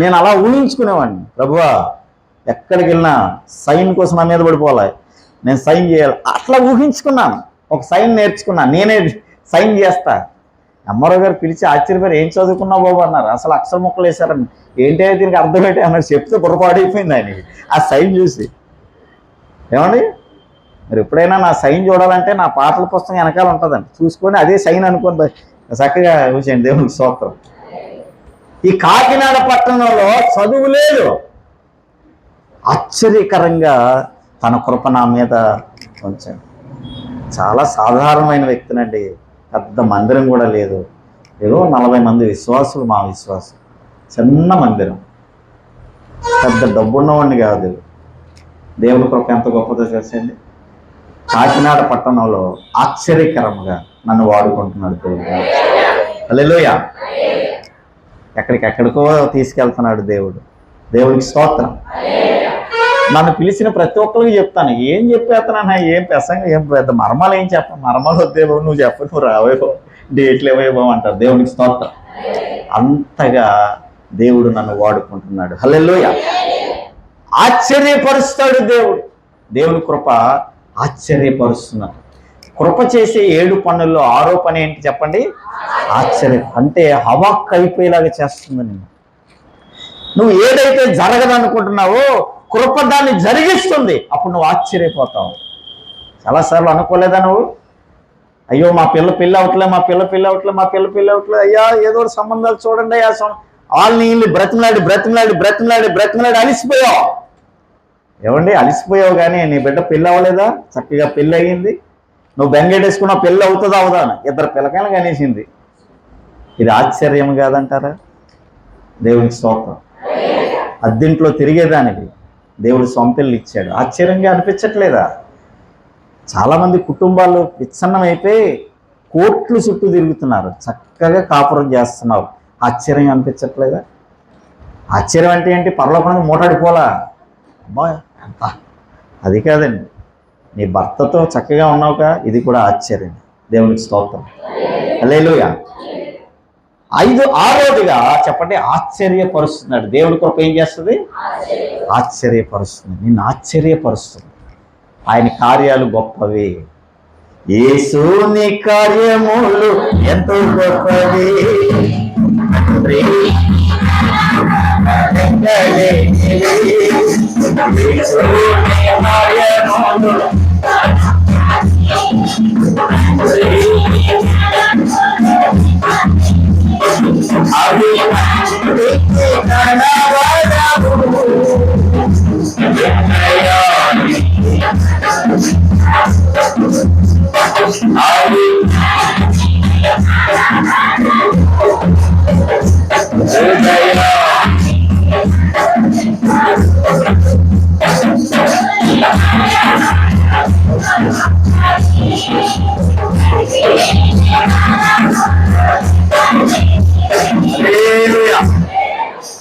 నేను అలా ఊహించుకునేవాడిని, ప్రభువా ఎక్కడికి వెళ్ళినా సైన్ కోసం నా మీద పడిపోవాలి, నేను సైన్ చేయాలి, అట్లా ఊహించుకున్నాను. ఒక సైన్ నేర్చుకున్నాను, నేనే సైన్ చేస్తా. అమ్మారావు గారు పిలిచి ఆశ్చర్యపోయారు, ఏం చదువుకున్నావు బాబు అన్నారు. అసలు అక్షర ముక్కలు వేశారని, ఏంటి దీనికి అర్థమేంటి అన్నారు. చెప్తే పొరపాడైపోయింది ఆయనకి ఆ సైన్ చూసి. ఏమండి, మరి ఎప్పుడైనా నా సైన్ చూడాలంటే నా పాటల పుస్తకం వెనకాల ఉంటుందండి, చూసుకొని అదే సైన్ అనుకోని చక్కగా చూసేయండి. దేవునికి స్తోత్రం. ఈ కాకినాడ పట్టణంలో చదువు లేదు, ఆశ్చర్యకరంగా తన కృప నా మీద ఉంచాడు. చాలా సాధారణమైన వ్యక్తినండి, పెద్ద మందిరం కూడా లేదు, ఏదో 40 మంది విశ్వాసులు, మా విశ్వాసం, చిన్న మందిరం, పెద్ద డబ్బున్నవాడిని కాదు. దేవుని కృప ఎంత గొప్పదో తెలిసింది. కాకినాడ పట్టణంలో ఆశ్చర్యకరంగా నన్ను వాడుకుంటున్నాడు దేవుడు. హల్లెలూయా. ఎక్కడికెక్కడికో తీసుకెళ్తున్నాడు దేవుడు. దేవుడికి స్తోత్రం. నన్ను పిలిచిన ప్రతి ఒక్కరికి చెప్తాను, ఏం చెప్పేస్తున్నాను, ఏం ప్రసంగం, ఏం పెద్ద మర్మాలు ఏం చెప్ప, మర్మాలు వద్దే బాబు, నువ్వు చెప్పు, నువ్వు రావేవో, డేట్లు ఏవో అంటారు. దేవునికి స్తోత్రం. అంతగా దేవుడు నన్ను వాడుకుంటున్నాడు. హల్లెలూయా. ఆశ్చర్యపరుస్తాడు దేవుడు. దేవుని కృప ఆశ్చర్యపరుస్తున్నాడు. కృప చేసే 7 పనుల్లో 6వ పని ఏంటి చెప్పండి? ఆశ్చర్యం. అంటే హవాక్ అయిపోయేలాగా చేస్తుంది నేను. నువ్వు ఏదైతే జరగదనుకుంటున్నావో కృప దాన్ని జరిగిస్తుంది, అప్పుడు నువ్వు ఆశ్చర్యపోతావు. చాలాసార్లు అనుకోలేదా నువ్వు, అయ్యో మా పిల్ల పెళ్ళి అవట్లే, మా పిల్ల పెళ్ళి అవట్లే, మా పిల్ల పెళ్ళి అవట్లేదు, అయ్యా ఏదో సంబంధాలు చూడండి, వాళ్ళని వీళ్ళు బ్రతిమలాడి బ్రతిమలాడి బ్రతిమలాడి బ్రతిమలాడి అలిసిపోయావు. ఏమండి, అలిసిపోయావు, కానీ నీ బిడ్డ పెళ్ళి అవ్వలేదా? చక్కగా పెళ్ళి అయ్యింది, నువ్వు బెంగేటేసుకున్న పెళ్ళి అవుతుందా అవుదా అని 2 పిల్లకాయలు కనేసింది. ఇది ఆశ్చర్యం కాదంటారా? దేవునికి స్తోత్రం. అద్దెంట్లో తిరిగేదానికి దేవుడు సొంతల్ని ఇచ్చాడు. ఆశ్చర్యంగా అనిపించట్లేదా? చాలామంది కుటుంబాలు విచ్ఛిన్నమైపోయి కోట్లు చుట్టూ తిరుగుతున్నారు, చక్కగా కాపురం చేస్తున్నారు. ఆశ్చర్యం అనిపించట్లేదా? ఆశ్చర్యం అంటే ఏంటి? పరలోకానికి మూటాడిపోలా, అమ్మా అది కాదండి, నీ భర్తతో చక్కగా ఉన్నావుగా, ఇది కూడా ఆశ్చర్యం. దేవునికి స్తోత్రం. హల్లెలూయా. 6వదిగా చెప్పండి, ఆశ్చర్యపరుస్తున్నాడు. దేవుడి కృప ఏం చేస్తుంది? ఆశ్చర్యపరుస్తుంది, నిన్ను ఆశ్చర్యపరుస్తుంది. ఆయన కార్యాలు గొప్పవి. యేసుని కార్యములు ఎంతో గొప్పవి,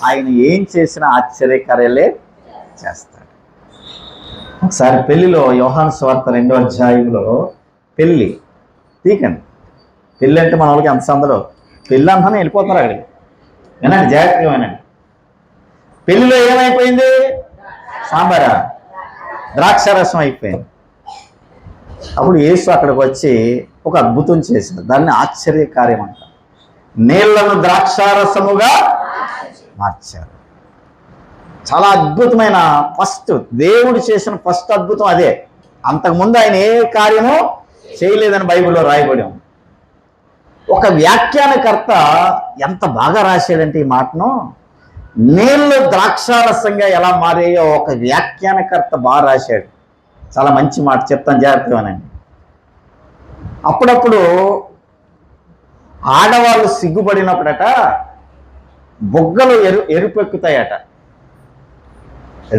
ఆయన ఏం చేసినా ఆశ్చర్యకార్యాలే చేస్తాడు. ఒకసారి పెళ్లిలో, యోహాను సువార్త 2వ అధ్యాయంలో పెళ్ళి తీకండి. పెళ్ళి అంటే మన వాళ్ళకి అంత సందలో, పెళ్ళి అంటానే వెళ్ళిపోతున్నారు అక్కడికి. వినండి, జాగ్రత్తగా వినండి. పెళ్లిలో ఏమైపోయింది? సాంబారా, ద్రాక్షారసం అయిపోయింది. అప్పుడు యేసు అక్కడికి వచ్చి ఒక అద్భుతం చేశాడు. దాన్ని ఆశ్చర్యకార్యం అంటారు. నీళ్లను ద్రాక్షారసముగా మార్చారు. చాలా అద్భుతమైన దేవుడు చేసిన ఫస్ట్ అద్భుతం అదే. అంతకుముందు ఆయన ఏ కార్యమో చేయలేదని బైబిల్లో రాయబడి ఉంది. ఒక వ్యాఖ్యానకర్త ఎంత బాగా రాశాడంటే ఈ మాటను, నీళ్లు ద్రాక్షారసంగా ఎలా మారాయో ఒక వ్యాఖ్యానకర్త బాగా రాశాడు. చాలా మంచి మాట చెప్తాను, జాగ్రత్తగానండి. అప్పుడప్పుడు ఆడవాళ్ళు సిగ్గుపడినప్పుడట బొగ్గలు ఎరుపెక్కుతాయట.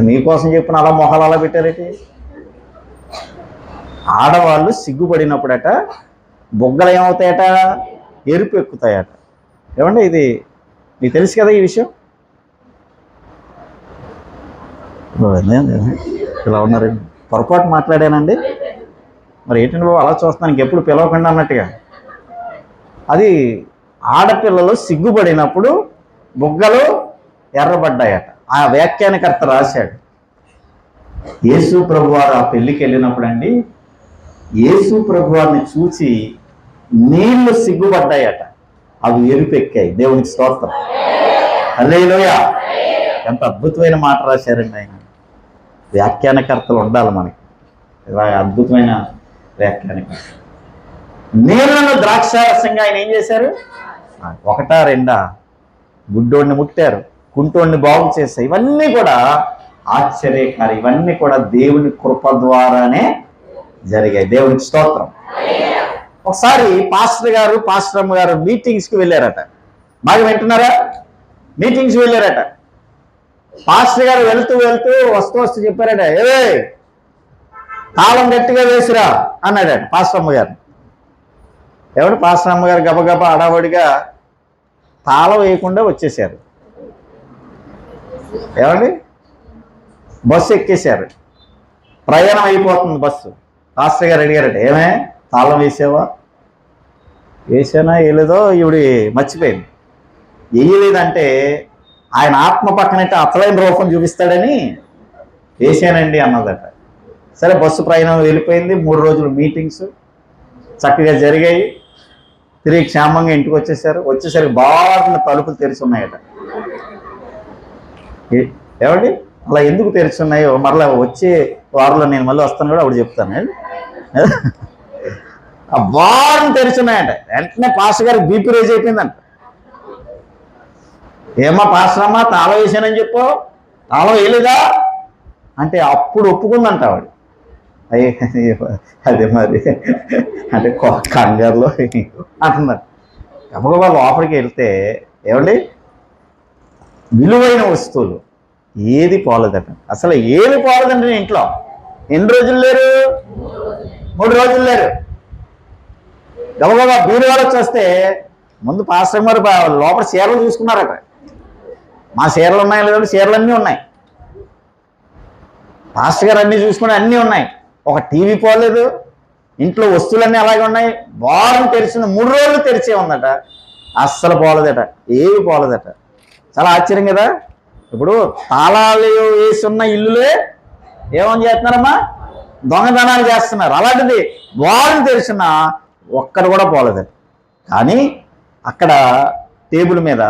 మీకోసం చెప్పిన అలా మొహాలు అలా పెట్టారేంటి? ఆడవాళ్ళు సిగ్గుపడినప్పుడట బొగ్గలు ఏమవుతాయట? ఎరుపెక్కుతాయట. ఏమండి, ఇది మీకు తెలుసు కదా ఈ విషయం? ఇలా ఉన్నారండి. పొరపాటు మాట్లాడానండి. మరి ఏంటండి బాబు అలా చూస్తున్నాను, ఇంకెప్పుడు పిలవకుండా అన్నట్టుగా. అది ఆడపిల్లలు సిగ్గుపడినప్పుడు బుగ్గలు ఎర్రబడ్డాయట. ఆ వ్యాఖ్యానకర్త రాశాడు. యేసు ప్రభువారు ఆ పెళ్లికి వెళ్ళినప్పుడు అండి, యేసు ప్రభువారిని చూసి నీళ్లు సిగ్గుపడ్డాయట, అవి ఎరుపెక్కాయి. దేవునికి స్తోత్రం. హల్లెలూయా. ఎంత అద్భుతమైన మాట రాశారండి ఆయన. వ్యాఖ్యానకర్తలు ఉండాలి మనకి, ఇలా అద్భుతమైన వ్యాఖ్యానకర్త. నీళ్లను ద్రాక్షారసంగా ఆయన ఏం చేశారు? ఒకటా రెండా? గుడ్డోడిని ముట్టారు, కుంటోడిని బాగు చేశారు. ఇవన్నీ కూడా ఆశ్చర్యకారి, ఇవన్నీ కూడా దేవుని కృప ద్వారానే జరిగాయి. దేవునికి స్తోత్రం. ఒకసారి పాస్టర్ అమ్మ గారు మీటింగ్స్కి వెళ్ళారట. బాగా వింటున్నారా? మీటింగ్స్కి వెళ్ళారట. పాస్టర్ గారు వెళ్తూ వస్తూ చెప్పారట, ఏ తాళం గట్టిగా వేసిరా అన్నాడట పాస్టర్ అమ్మ గారు. ఎవడు? పాస్టర్ అమ్మగారు గబగబా అడావడిగా తాళం వేయకుండా వచ్చేసారు. ఏమండి? బస్సు ఎక్కేశారు. ప్రయాణం అయిపోతుంది బస్సు. పాస్టర్ గారు అడిగారట, ఏమే తాళం వేసావా? వేసానా వేయలేదో ఈవిడి మర్చిపోయింది. వేయలేదంటే ఆయన ఆత్మ పక్కనైతే అసలైన రూపం చూపిస్తాడని వేసానండి అన్నదట. సరే, బస్సు ప్రయాణం వెళ్ళిపోయింది. 3 రోజులు మీటింగ్స్ చక్కగా జరిగాయి. తిరిగి క్షేమంగా ఇంటికి వచ్చేసరికి బాగా తలుపులు తెరిచి ఉన్నాయట. ఏమండి అలా ఎందుకు తెరిచి ఉన్నాయో మరలా వచ్చే వారంలో నేను మళ్ళీ వస్తాను కూడా అప్పుడు చెప్తాను. ఆ బాగా తెరిచి ఉన్నాయట. వెంటనే పాస్టర్ గారికి బీపీ రేజ్ అయిపోయిందంట. ఏమా పాస్టర్ అమ్మా తాళం వేసానని చెప్పు, తాళం వేయలేదా అంటే అప్పుడు ఒప్పుకుందంట ఆవిడ. అదే మరి అంటే కంగారులో అంటున్నారు. గబగబా లోపలికి వెళ్తే ఏమండి విలువైన వస్తువులు ఏది పోలేదట. అసలు ఏది పోలేదండి ఇంట్లో. ఎన్ని రోజులు లేరు? 3 రోజులు లేరు. గబగబా బీరువాలో చూస్తే ముందు పాస్టర్ గారు లోపల చీరలు చూసుకున్నారట. మా చీరలు ఉన్నాయి లేదంటే చీరలు అన్నీ ఉన్నాయి. పాస్టర్ గారు అన్నీ చూసుకుని అన్నీ ఉన్నాయి. ఒక టీవీ పోలేదు. ఇంట్లో వస్తువులన్నీ అలాగే ఉన్నాయి. వారం తెరిచింది, 3 రోజులు తెరిచే ఉందట. అస్సలు పోలేదట, ఏవి పోలేదట. చాలా ఆశ్చర్యం కదా. ఇప్పుడు తాళాలు వేసి ఉన్న ఇల్లులే ఏమని చేస్తున్నారమ్మా? దొంగతనాలు చేస్తున్నారు. అలాంటిది వారం తెరిచిన ఒక్కడు కూడా పోలేదట. కానీ అక్కడ టేబుల్ మీద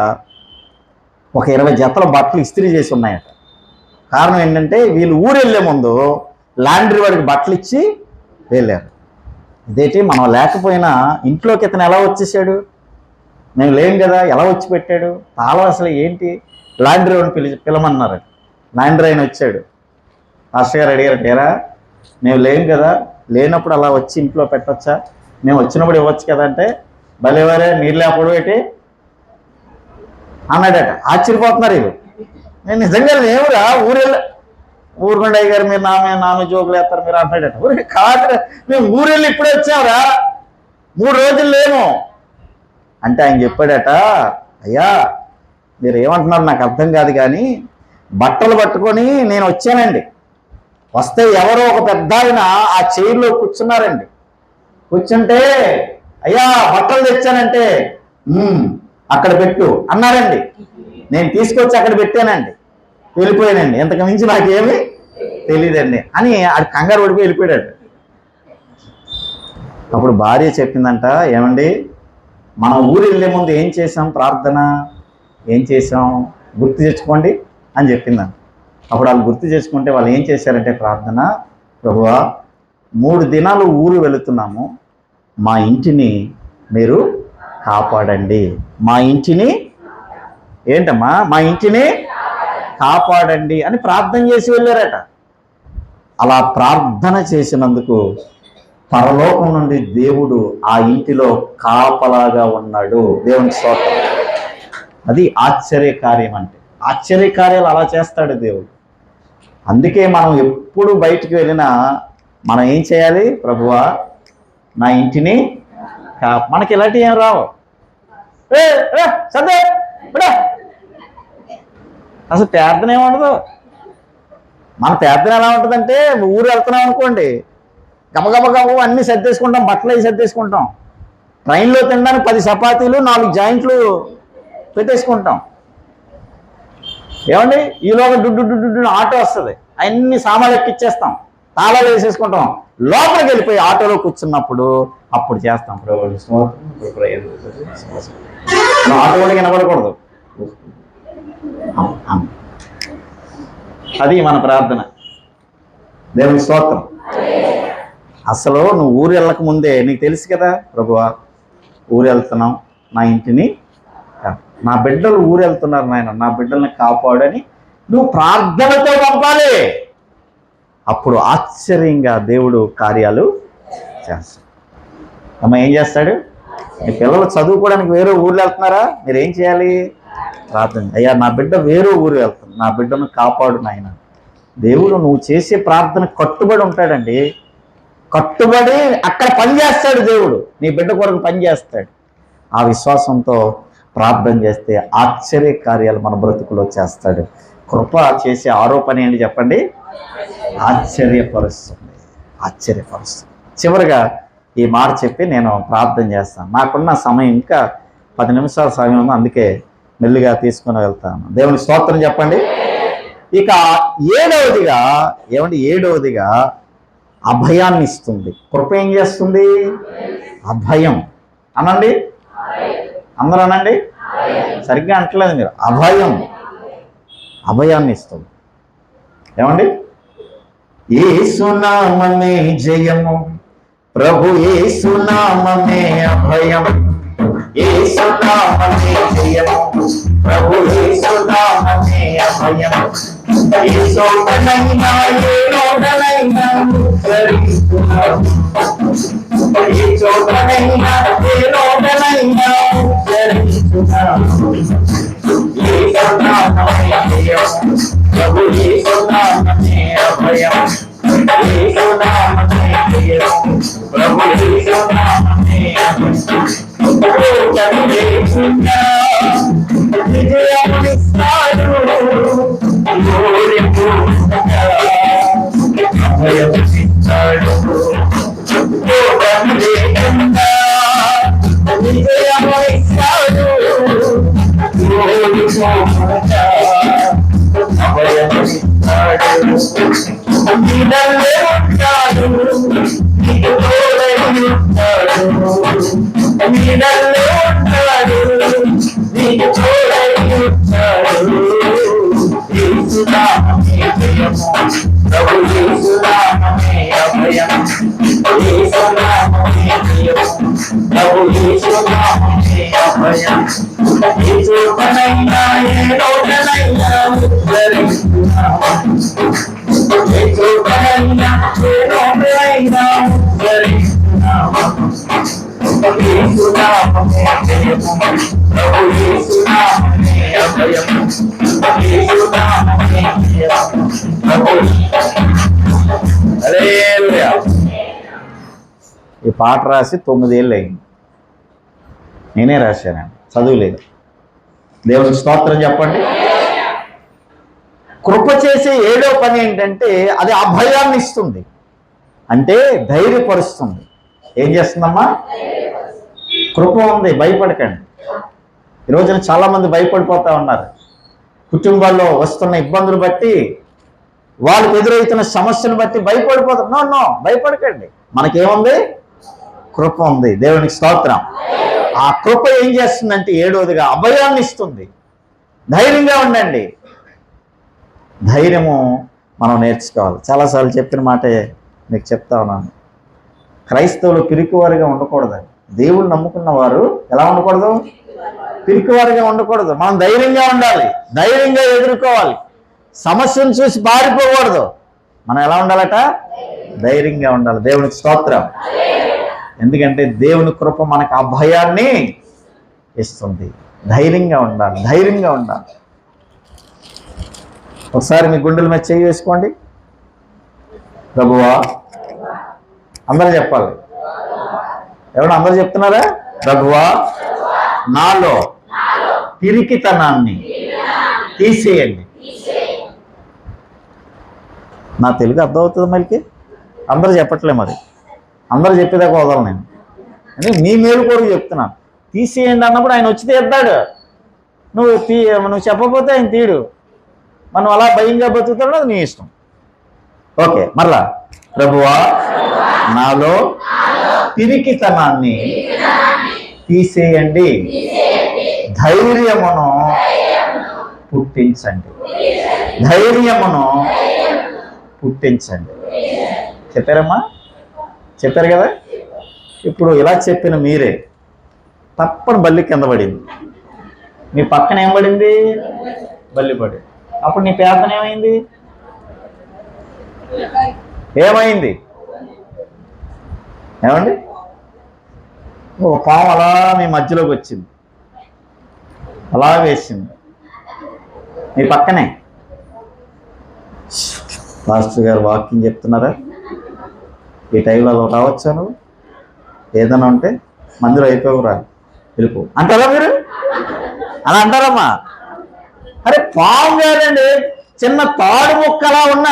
ఒక 20 జతల బట్టలు ఇస్త్రీ చేసి ఉన్నాయట. కారణం ఏంటంటే వీళ్ళు ఊరు వెళ్ళే ముందు లాండ్రీ వాడికి బట్టలు ఇచ్చి వెళ్ళారు. ఇదేంటి మనం లేకపోయినా ఇంట్లోకి ఇతను ఎలా వచ్చేసాడు? మేము లేం కదా, ఎలా వచ్చి పెట్టాడు? తాళం అసలు ఏంటి? లాండ్రీ వాడిని పిలమన్నారు. లాండ్రీ ఆయన వచ్చాడు. పాస్టర్ గారు అడిగారు, ఏరా మేము లేం కదా, లేనప్పుడు అలా వచ్చి ఇంట్లో పెట్టచ్చా? మేము వచ్చినప్పుడు ఇవ్వచ్చు కదా అంటే, భలేవారే మీరు లేకపోవడం ఏంటి అన్నాడట. ఆశ్చర్యపోతున్నారు వీళ్ళు. నేను నిజంగా ఏమురా ఊరుకొండయ్య గారు మీరు నామే జోకులు వేస్తారు మీరు అంటాడట. ఊరికి కాదు, మేము ఊరెళ్ళి ఇప్పుడే వచ్చావురా, 3 రోజులు లేము అంటే ఆయన చెప్పాడట, అయ్యా మీరు ఏమంటున్నారు నాకు అర్థం కాదు, కానీ బట్టలు పట్టుకొని నేను వచ్చానండి. వస్తే ఎవరో ఒక పెద్ద ఆయన ఆ చైర్లో కూర్చున్నారండి. కూర్చుంటే అయ్యా బట్టలు తెచ్చానంటే అక్కడ పెట్టు అన్నారండి. నేను తీసుకొచ్చి అక్కడ పెట్టానండి, వెళ్ళిపోయానండి. ఇంతకు మించి నాకేమీ తెలియదండి అని ఆడు కంగారు పడిపోయి వెళ్ళిపోయాడు. అప్పుడు భార్య చెప్పిందంట, ఏమండి మనం ఊరు వెళ్ళే ముందు ఏం చేసాం? ప్రార్థన ఏం చేసాం గుర్తు తెచ్చుకోండి అని చెప్పిందంట. అప్పుడు వాళ్ళు గుర్తు చేసుకుంటే వాళ్ళు ఏం చేశారంటే ప్రార్థన, ప్రభువా 3 దినాలు ఊరు వెళుతున్నాము, మా ఇంటిని మీరు కాపాడండి, మా ఇంటిని ఏంటమ్మా మా ఇంటిని కాపాడండి అని ప్రార్థన చేసి వెళ్ళారట. అలా ప్రార్థన చేసినందుకు పరలోకం నుండి దేవుడు ఆ ఇంటిలో కాపలాగా ఉన్నాడు. దేవునికి స్తోత్రం. అది ఆశ్చర్యకార్యం అంటే. ఆశ్చర్యకార్యాలు అలా చేస్తాడు దేవుడు. అందుకే మనం ఎప్పుడు బయటికి వెళ్ళినా మనం ఏం చేయాలి? ప్రభువా నా ఇంటిని మనకి ఇలాంటివి ఏం రావు. అసలు ప్రార్థన ఏముండదు. మన ప్రార్థన ఎలా ఉంటుందంటే ఊరు వెళ్తున్నాం అనుకోండి, గబగబ అన్నీ సర్దేసుకుంటాం, బట్టలు అవి సర్దేసుకుంటాం. ట్రైన్లో తినడానికి 10 చపాతీలు 4 జాయింట్లు పెట్టేసుకుంటాం. ఏమండి ఈలోగా డుడ్డు ఆటో వస్తుంది, అన్ని సామాన్లు ఎక్కిచ్చేస్తాం, తాళాలు వేసేసుకుంటాం. లోపలికి వెళ్ళిపోయి ఆటోలో కూర్చున్నప్పుడు అప్పుడు చేస్తాం ఆటో కూడా వినబడకూడదు. అది మన ప్రార్థన. దేవుని స్తోత్రం. అసలు నువ్వు ఊరు వెళ్ళక ముందే నీకు తెలుసు కదా, ప్రభువా ఊరు వెళ్తున్నాం, నా ఇంటిని నా బిడ్డలు ఊరు వెళ్తున్నారు నాయన, నా బిడ్డల్ని కాపాడని నువ్వు ప్రార్థనతో పంపాలి. అప్పుడు ఆశ్చర్యంగా దేవుడు కార్యాలు చేస్తాడు. అమ్మ ఏం చేస్తాడు? మీ పిల్లలు చదువుకోవడానికి వేరే ఊర్లు వెళ్తున్నారా? మీరు ఏం చేయాలి? ప్రార్థన. అయ్యా నా బిడ్డ వేరే ఊరు వెళ్తుంది, నా బిడ్డను కాపాడు నాయన. దేవుడు నువ్వు చేసే ప్రార్థన కట్టుబడి ఉంటాడండి. కట్టుబడి అక్కడ పని చేస్తాడు దేవుడు, నీ బిడ్డ కొరకు పని చేస్తాడు. ఆ విశ్వాసంతో ప్రార్థన చేస్తే ఆశ్చర్య కార్యాలు మన బ్రతుకులో చేస్తాడు. కృప చేసే ఆరోపణ ఏంటి చెప్పండి? ఆశ్చర్యపరుస్తుంది. చివరిగా ఈ మాట చెప్పి నేను ప్రార్థన చేస్తాను. నాకున్న సమయం ఇంకా 10 నిమిషాల సమయం ఉంది, అందుకే మెల్లిగా తీసుకుని వెళ్తాను. దేవుని స్తోత్రం చెప్పండి. ఇక ఏడవదిగా అభయాన్ని ఇస్తుంది. కృప ఏం చేస్తుంది? అభయం అనండి, అందరూ అనండి. సరిగ్గా అంటలేదు మీరు. అభయాన్ని ఇస్తుంది. ఏమండి? యేసునామమే జయము, ప్రభు యేసునామమే అభయం. యేసునామమే జయము, ప్రభు యేసునామమే అభయం. ఏ చోటనైనా ఏ నోటనైనా ఉద్ధరిస్తున్నాము, ఏ చోటనైనా ఏ నోటనైనా ఉద్ధరిస్తున్నాము. యేసునామమే జయము, ప్రభు యేసునామమే అభయం. యేసునామమే జయము, ప్రభు యేసునామమే అభయం. విజయాన్నిస్తాడు, అభయమిస్తాడు. విజయమిస్తాడు, అభయమిస్తాడు. నీడల్లే ఉంటాడు, నీకు తోడై ఉంటాడు. నీడల్లే ఉంటాడు, నీకు తోడై ఉంటాడు. యేసునామమే జయము, ప్రభు యేసునామమే అభయం. యేసునామమే జయము, ప్రభు యేసునామమే అభయం. ఏ చోటనైనా ఏ నోటనైనా ఉద్ధరిస్తున్నాము, ఏ చోటనైనా ఏ నోటనైనా ఉద్ధరిస్తున్నాము. యేసునామమే జయము, ప్రభు యేసునామమే అభయం. యేసునామమే జయము, ప్రభు. హల్లెలూయా. ఈ పాట రాసి 9 ఏళ్ళు అయింది. నేనే రాశాను, చదువులేదు. దేవునికి స్తోత్రం చెప్పండి. కృప చేసే 7వ పని ఏంటంటే అది అభయాన్ని ఇస్తుంది, అంటే ధైర్యపరుస్తుంది. ఏం చేస్తుందమ్మా? కృప ఉంది, భయపడకండి. ఈ రోజున చాలామంది భయపడిపోతూ ఉన్నారు. కుటుంబాల్లో వస్తున్న ఇబ్బందులు బట్టి, వాళ్ళకి ఎదురవుతున్న సమస్యను బట్టి భయపడిపోతారు. నో, భయపడకండి. మనకేముంది? కృప ఉంది. దేవునికి స్తోత్రం. ఆ కృప ఏం చేస్తుందంటే 7వదిగా అభయాన్ని ఇస్తుంది. ధైర్యంగా ఉండండి. ధైర్యము మనం నేర్చుకోవాలి. చాలాసార్లు చెప్పిన మాటే మీకు చెప్తా ఉన్నాను. క్రైస్తవులు పిరికివారిగా ఉండకూడదండి. దేవుణ్ణి నమ్ముకున్న వారు ఎలా ఉండకూడదు? పిరికివారిగా ఉండకూడదు. మనం ధైర్యంగా ఉండాలి, ధైర్యంగా ఎదుర్కోవాలి. సమస్యను చూసి పారిపోకూడదు. మనం ఎలా ఉండాలట? ధైర్యంగా ఉండాలి. దేవునికి స్తోత్రం. ఎందుకంటే దేవుని కృప మనకు అభయాన్ని ఇస్తుంది. ధైర్యంగా ఉండాలి. ఒకసారి మీ గుండెల మీద చేయి వేసుకోండి. ప్రభువా, అందరూ చెప్పాలి. ఎవరు అందరూ చెప్తున్నారా? ప్రభువా, నాలో పిరికితనాన్ని తీసేయండి. నా తెలుగు అర్థమవుతుంది మళ్ళీ అందరూ చెప్పట్లే మరి అందరూ చెప్పేదాకా వదలను నేను అని మీ మేలు కొరకు చెప్తున్నాను. తీసేయండి అన్నప్పుడు ఆయన వచ్చి తీద్దాడు. నువ్వు చెప్పకపోతే ఆయన తీడు. మనం అలా భయంగా బతుకుతాడో అది నీ ఇష్టం. ఓకే, మరలా ప్రభువా నాలో పిరికితనాన్ని తీసేయండి, ధైర్యమును పుట్టించండి, ధైర్యమును పుట్టించండి. చెప్పారమ్మా? చెప్పారు కదా. ఇప్పుడు ఇలా చెప్పిన మీరే తప్పని బల్లి కింద పడింది. మీ పక్కన ఏం పడింది? బల్లి పడింది. అప్పుడు నీ పేదన ఏమైంది? ఏమైంది? ఏమండి? ఒక పాము అలా మీ మధ్యలోకి వచ్చింది, అలా వేసింది మీ పక్కనే. పాస్టర్ గారు వాకింగ్ చెప్తున్నారా? ఈ టైంలో అలా రావచ్చా? నువ్వు ఏదైనా ఉంటే మందిరం అయిపోవురా, వెళ్ళిపో అంటారా మీరు? అలా అంటారమ్మా? అరే పాము కాదండి, చిన్న తాడు ముక్కలా ఉన్న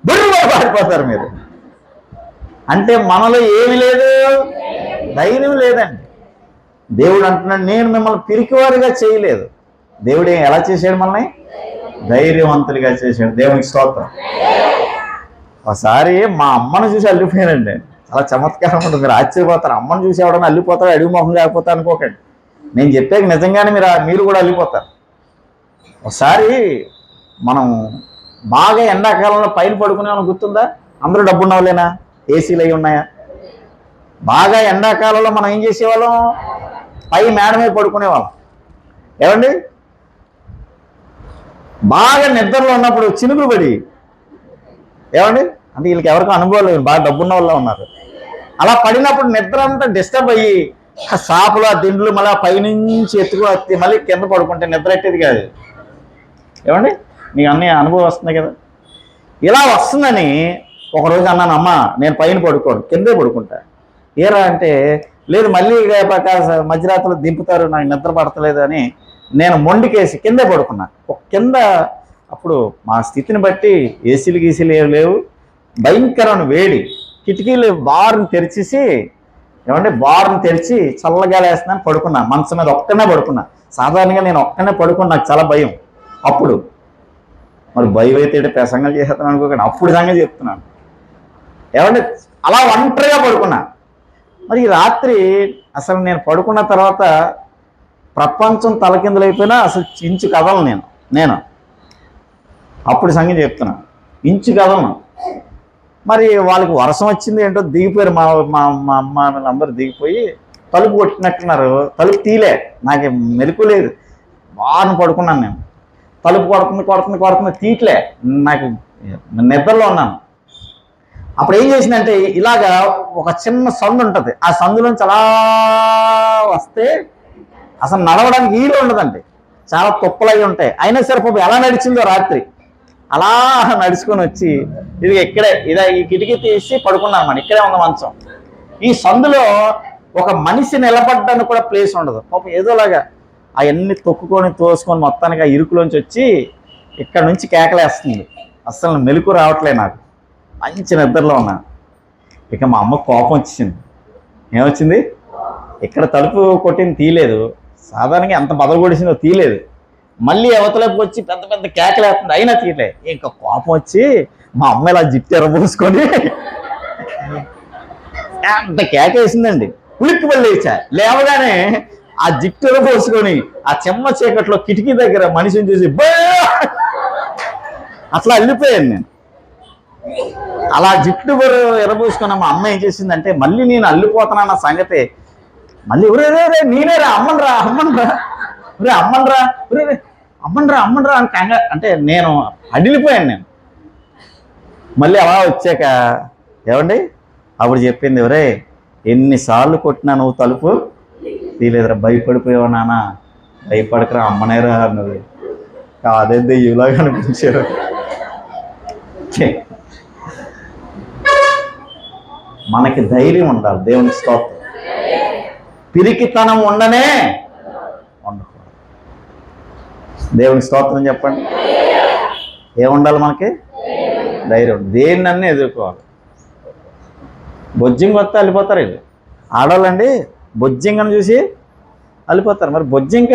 బుర్ర పారిపోతారు మీరు. అంటే మనలో ఏమి లేదు, ధైర్యం లేదండి. దేవుడు అంటున్నాడు, నేను మిమ్మల్ని పిరికివారిగా చేయలేదు. దేవుడు ఎలా చేశాడు? మనల్ని ధైర్యవంతులుగా చేశాడు. దేవునికి స్తోత్రం. ఒకసారి మా అమ్మను చూసి అల్లిపోయానండి. చాలా చమత్కారం ఉంటుంది, మీరు ఆశ్చర్యపోతారు. అమ్మను చూసి ఎవడన్నా అల్లిపోతారు, అడుగు మొహం కాకపోతే అనుకోకండి. నేను చెప్పాక నిజంగానే మీరు కూడా అల్లిపోతారు. ఒకసారి మనం బాగా ఎండాకాలంలో పైన పడుకునేవాళ్ళని గుర్తుందా? అందరూ డబ్బున్న వాళ్ళేనా? ఏసీలు అవి ఉన్నాయా? బాగా ఎండాకాలంలో మనం ఏం చేసేవాళ్ళం? పై మేడ మీద పడుకునేవాళ్ళం. ఏమండి? బాగా నిద్రలో ఉన్నప్పుడు చినుకులు పడి, ఏమండి అంటే వీళ్ళకి ఎవరికో అనుభవం లేదు, బాగా డబ్బున్న వాళ్ళు ఉన్నారు. అలా పడినప్పుడు నిద్ర అంతా డిస్టర్బ్ అయ్యి షాపులు ఆ దిండ్లు మళ్ళీ పైనుంచి ఎత్తుకు మళ్ళీ కింద పడుకుంటే నిద్ర ఎట్టేది కాదు. ఏమండి? మీకు అన్నీ అనుభవం వస్తుంది కదా. ఇలా వస్తుందని ఒకరోజు అన్నాను, అమ్మ నేను పైన పడుకోను, కిందే పడుకుంటా. ఏరా అంటే, లేదు మళ్ళీ మధ్యరాత్రులు దింపుతారు, నాకు నిద్ర పడతలేదు అని నేను మొండికేసి కిందే పడుకున్నా. ఒక కింద అప్పుడు మా స్థితిని బట్టి ఏసీలు గీసీలు ఏమి లేవు, భయంకరమైన వేడి. కిటికీలు బారుని తెరిచేసి, ఏమంటే బారుని తెరిచి చల్లగా వేస్తున్నాను, పడుకున్నా. మనసు మీద ఒక్కనే పడుకున్నా. సాధారణంగా నేను ఒక్కనే పడుకున్నా, నాకు చాలా భయం. అప్పుడు మరి భయం అయితే ప్రసంగాలు చేసేస్తాను అనుకోకండి, అప్పుడు సంగతి చెప్తున్నాను. ఏమంటే అలా ఒంటరిగా పడుకున్నా. మరి ఈ రాత్రి అసలు నేను పడుకున్న తర్వాత ప్రపంచం తలకిందులైపోయినా అసలు ఇంచు కదలను నేను అప్పుడు సంగతి చెప్తున్నా, ఇంచు కదలను. మరి వాళ్ళకి వర్షం వచ్చింది ఏంటో దిగిపోయారు. మా మా అమ్మ వాళ్ళందరూ దిగిపోయి తలుపు కొట్టినట్టున్నారు. తలుపు తీలే, నాకు మెలకు లేదు, బాగా పడుకున్నాను నేను. తలుపు కొడుతుంది తీయట్లే, నాకు నిద్రలో ఉన్నాను. అప్పుడు ఏం చేసిందంటే, ఇలాగా ఒక చిన్న సందు ఉంటుంది, ఆ సందులోంచి అలా వస్తే అసలు నడవడానికి ఈలు ఉండదండి, చాలా తుప్పలవి ఉంటాయి. అయినా సరే పాపం ఎలా నడిచిందో రాత్రి, అలా నడుచుకొని వచ్చి ఇది ఈ కిటికీ తీసి పడుకున్నాను అన్నమాట. ఇక్కడే ఉంది మంచం. ఈ సందులో ఒక మనిషి నిలబడ్డానికి కూడా ప్లేస్ ఉండదు. పాపం ఏదోలాగా అవన్నీ తొక్కుకొని తోసుకొని మొత్తానికి ఆ ఇరుకులోంచి వచ్చి ఇక్కడ నుంచి కేకలేస్తుంది. అసలు మెలకు రావట్లే, నాకు మంచి నిద్రలో ఉన్నా. ఇక మా అమ్మ కోపం వచ్చింది. ఏమొచ్చింది? ఇక్కడ తలుపు కొట్టింది తీయలేదు, సాధారణంగా ఎంత బదలు కొడిసిందో తీయలేదు, మళ్ళీ అవతలపు వచ్చి పెద్ద పెద్ద కేకలేస్తుంది, అయినా తీయలే. ఇంకా కోపం వచ్చి మా అమ్మ ఇలా జిట్టు ఎర్రబోసుకొని అంత కేకేసిందండి. ఉలిక్కి లేచా. లేవగానే ఆ జిట్టు ఎర్రబోసుకొని ఆ చెమ్మ చీకట్లో కిటికీ దగ్గర మనిషిని చూసి అట్లా వెళ్ళిపోయాను నేను. అలా జిట్టు ఎర్రబోసుకున్న మా అమ్మ ఏం చేసిందంటే, మళ్ళీ నేను అల్లిపోతానన్న సంగతి మళ్ళీ నేనేరా అమ్మనరా అంటే నేను అడిలిపోయాను నేను. మళ్ళీ అలా వచ్చాక ఏమండి అప్పుడు చెప్పింది, ఎవరే ఎన్నిసార్లు కొట్టినా నువ్వు తలుపు తీలేదురా, భయపడిపోయావు నాన్న, భయపడకరా అమ్మనేరా అన్నది. అదే దెయ్యంలాగా అనిపించారు. మనకి ధైర్యం ఉండాలి. దేవునికి స్తోత్రం. పిరికితనం ఉండకూడదు. దేవునికి స్తోత్రం చెప్పండి. ఏముండాలి మనకి? ధైర్యం, దేన్నన్నీ ఎదుర్కోవాలి. బొజ్జింగ్ వస్తే వెళ్ళిపోతారు వీళ్ళు. ఆడవాళ్ళండి బొజ్జింగను చూసి వెళ్ళిపోతారు. మరి బొజ్జింక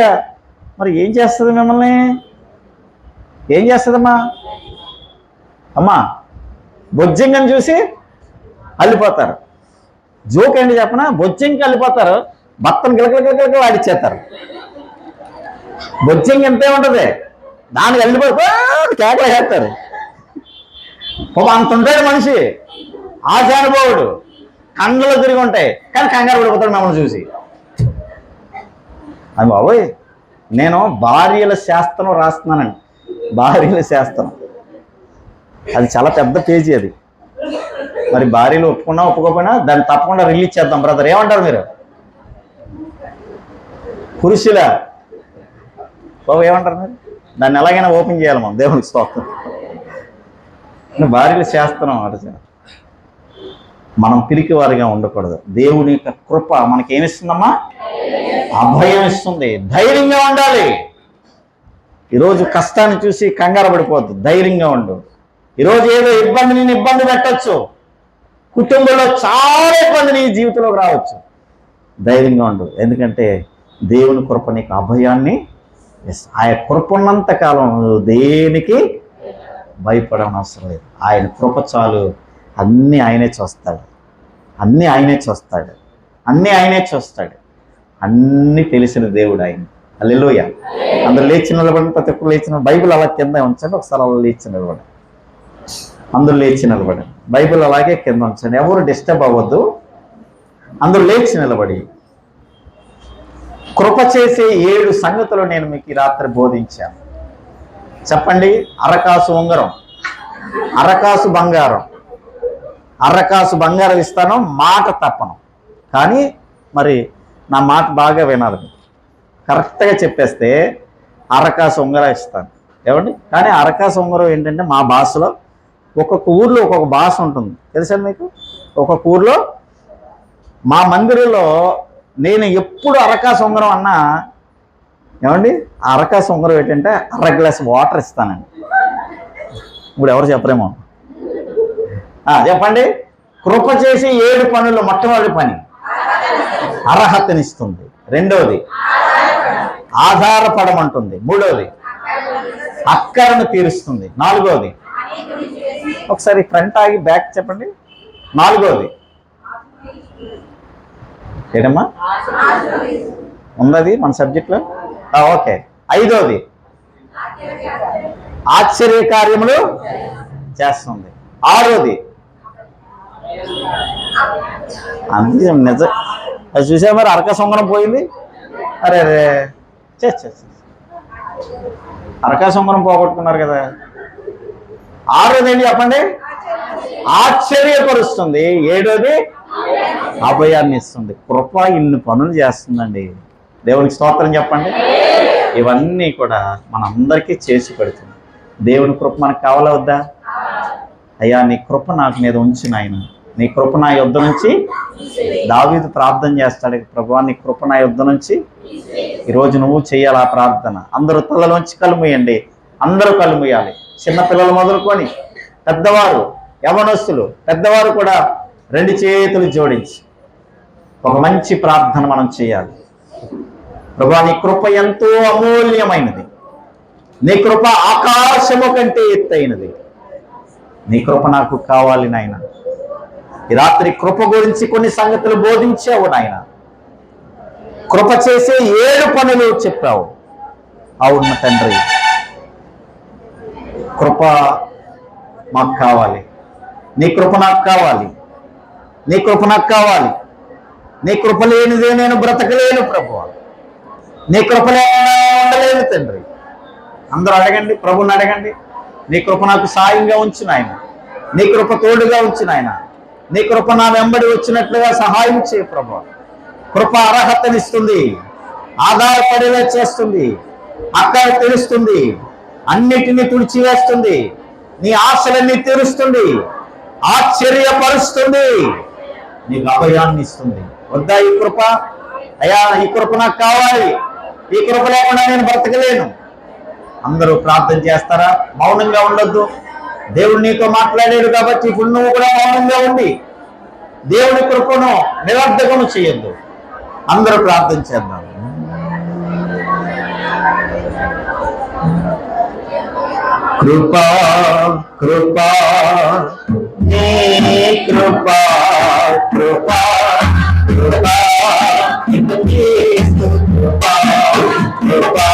మరి ఏం చేస్తుంది మిమ్మల్ని? ఏం చేస్తుందమ్మా? అమ్మా బొజ్జింగను చూసి వెళ్ళిపోతారు. జోక్ ఏంటి చెప్పనా? బొజ్జింక వెళ్ళిపోతారు, భర్తను గిలగిలగిలగిలగిల ఆడిచ్చేస్తారు. బొజ్జింక ఎంతే ఉంటుంది, దానికి వెళ్ళిపోతే కేకలు వేస్తారు. అంత ఉంటాడు మనిషి, ఆశానుభావుడు, కండలు తిరిగి ఉంటాయి, కానీ కంగారు పడిపోతాడు మమ్మల్ని చూసి. అది బాబోయ్, నేను భార్యల శాస్త్రం రాస్తున్నానండి. భార్యల శాస్త్రం అది చాలా పెద్ద పేజీ. అది మరి భార్యలు ఒప్పుకున్నా ఒప్పుకోకపోయినా దాన్ని తప్పకుండా రిలీజ్ చేద్దాం బ్రదర్. ఏమంటారు మీరు? పురుషుల బాబు ఏమంటారు మీరు? దాన్ని ఎలాగైనా ఓపెన్ చేయాలి మనం, దేవునికి స్తోత్రం. భార్యల శాస్త్రం అటు మనం పిరికి వారిగా ఉండకూడదు. దేవుని యొక్క కృప మనకేమిస్తుందమ్మా? అభయం ఇస్తుంది. ధైర్యంగా ఉండాలి. ఈరోజు కష్టాన్ని చూసి కంగారు పడిపోద్దు, ధైర్యంగా ఉండు. ఈరోజు ఏదో ఇబ్బంది ఇబ్బంది పెట్టచ్చు, కుటుంబంలో చాలా ఇబ్బంది నీ జీవితంలోకి రావచ్చు. ధైర్యంగా ఉండు, ఎందుకంటే దేవుని కృప నీకు అభయాన్ని ఇస్తుంది. ఆయన కృప ఉన్నంత కాలం దేనికి భయపడనవసరం లేదు. ఆయన కృప చాలు. అన్నీ ఆయనే చూస్తాడు, అన్నీ ఆయనే చూస్తాడు, అన్నీ ఆయనే చూస్తాడు. అన్నీ తెలిసిన దేవుడు ఆయన. హల్లెలూయా. అందరూ లేచి నిలబడి, ప్రతి ఒక్కరు లేచిన. బైబిల్ అలా కింద ఉంచండి, ఒకసారి అలా లేచి నిలబడి. అందరూ లేచి నిలబడి బైబిల్ అలాగే కింద ఉంచండి, ఎవరు డిస్టర్బ్ అవ్వద్దు. అందరూ లేచి నిలబడి. కృప చేసే 7 సంగతులు నేను మీకు ఈ రాత్రి బోధించాను. చెప్పండి. అరకాసు ఉంగరం, అరకాసు బంగారం. అరకాసు బంగారం ఇస్తాను, మాట తప్పను. కానీ మరి నా మాట బాగా వినాలి. కరెక్ట్గా చెప్పేస్తే అరకాసు ఉంగరం ఇస్తాను. ఏమండి? కానీ అరకాసు ఉంగరం ఏంటంటే మా భాషలో ఒక్కొక్క ఊర్లో ఒక్కొక్క భాష ఉంటుంది, తెలుసా మీకు? ఒక్కొక్క ఊర్లో మా మందిరంలో నేను ఎప్పుడు అరకాసు ఉంగరం అన్నా, ఏమండి ఆ అరకాసు ఉంగరం ఏంటంటే అర గ్లాస్ వాటర్ ఇస్తానండి. ఇప్పుడు ఎవరు చెప్పరేమో. చెప్పండి. కృప చేసి 7 పనుల్లో మొట్టమొదటి పని అర్హతనిస్తుంది. రెండవది ఆధారపడమంటుంది. మూడవది అక్కరను తీరుస్తుంది. నాలుగవది, ఒకసారి ఫ్రంట్ ఆగి బ్యాక్ చెప్పండి. నాలుగవది ఏంటమ్మా ఉన్నది మన సబ్జెక్ట్లో? ఓకే. ఐదవది ఆశ్చర్య కార్యములు చేస్తుంది. ఆరోది అంతే. నిజ అది చూసా మరి అరకాసు ఉంగరం పోయింది. అరే రే అరకాసు ఉంగరం పోగొట్టుకున్నారు కదా. ఆరోది ఏంటి చెప్పండి? ఆశ్చర్యపరుస్తుంది. ఏడోది అభయాన్ని ఇస్తుంది. కృప ఇన్ని పనులు చేస్తుందండి. దేవునికి స్తోత్రం చెప్పండి. ఇవన్నీ కూడా మనందరికీ చేసి పెడుతుంది. దేవుని కృప మనకు కావాలా వద్దా? అయ్యా నీ కృప నాకు మీద ఉంచి నాయన, నీ కృప నా యుద్ధ నుంచి. దావీదు ప్రార్థన చేస్తాడు, ప్రభువా నీ కృప నా యుద్ధ నుంచి. ఈరోజు నువ్వు చేయాలి ఆ ప్రార్థన. అందరూ తలలోంచి కలుముయండి. అందరూ కలుముయాలి. చిన్నపిల్లలు మొదలుకొని పెద్దవారు, యవనస్తులు, పెద్దవారు కూడా 2 చేతులు జోడించి ఒక మంచి ప్రార్థన మనం చేయాలి. ప్రభువా నీ కృప ఎంతో అమూల్యమైనది. నీ కృప ఆకాశము కంటే ఎత్తైనది. నీ కృప నాకు కావాలి నాయన. ఈ రాత్రి కృప గురించి కొన్ని సంగతులు బోధించావు నాయన. కృప చేసే 7 పనులు చెప్పావు. అవును తండ్రి, కృప మాకు కావాలి. నీ కృప నాకు కావాలి. నీ కృప నాకు కావాలి. నీ కృప లేనిదే నేను బ్రతకలేను ప్రభువా. నీ కృప లేకుండా ఉండలేను తండ్రి. అందరూ అడగండి, ప్రభుని అడగండి. నీ కృప నాకు సాయంగా ఉంచు నాయన. నీ కృప తోడుగా ఉంచు నాయన. నీ కృప నా వెంబడి వచ్చినట్లుగా సహాయం చేయ ప్రభువా. కృప అర్హతనిస్తుంది, ఆధారపడేలా చేస్తుంది, అక్కడ తెలుస్తుంది, అన్నిటినీ తుడిచివేస్తుంది, నీ ఆశలన్నీ తీరుస్తుంది, ఆశ్చర్యపరుస్తుంది, నీకు అభయాన్ని ఇస్తుంది. వద్దా ఈ కృప? అయ్యా ఈ కృప నాకు కావాలి. ఈ కృప లేకుండా నేను బ్రతకలేను. అందరూ ప్రార్థన చేస్తారా? మౌనంగా ఉండొద్దు. దేవుడు నీతో మాట్లాడాడు కాబట్టి ఇప్పుడు నువ్వు కూడా మౌనంగా ఉండి దేవుని కృపను నిరర్ధకము చేయొద్దు. అందరూ ప్రార్థన చేద్దాం. కృపా కృపా నీ కృపా కృపా కృపా యేసు కృపా కృపా కృపా కృపా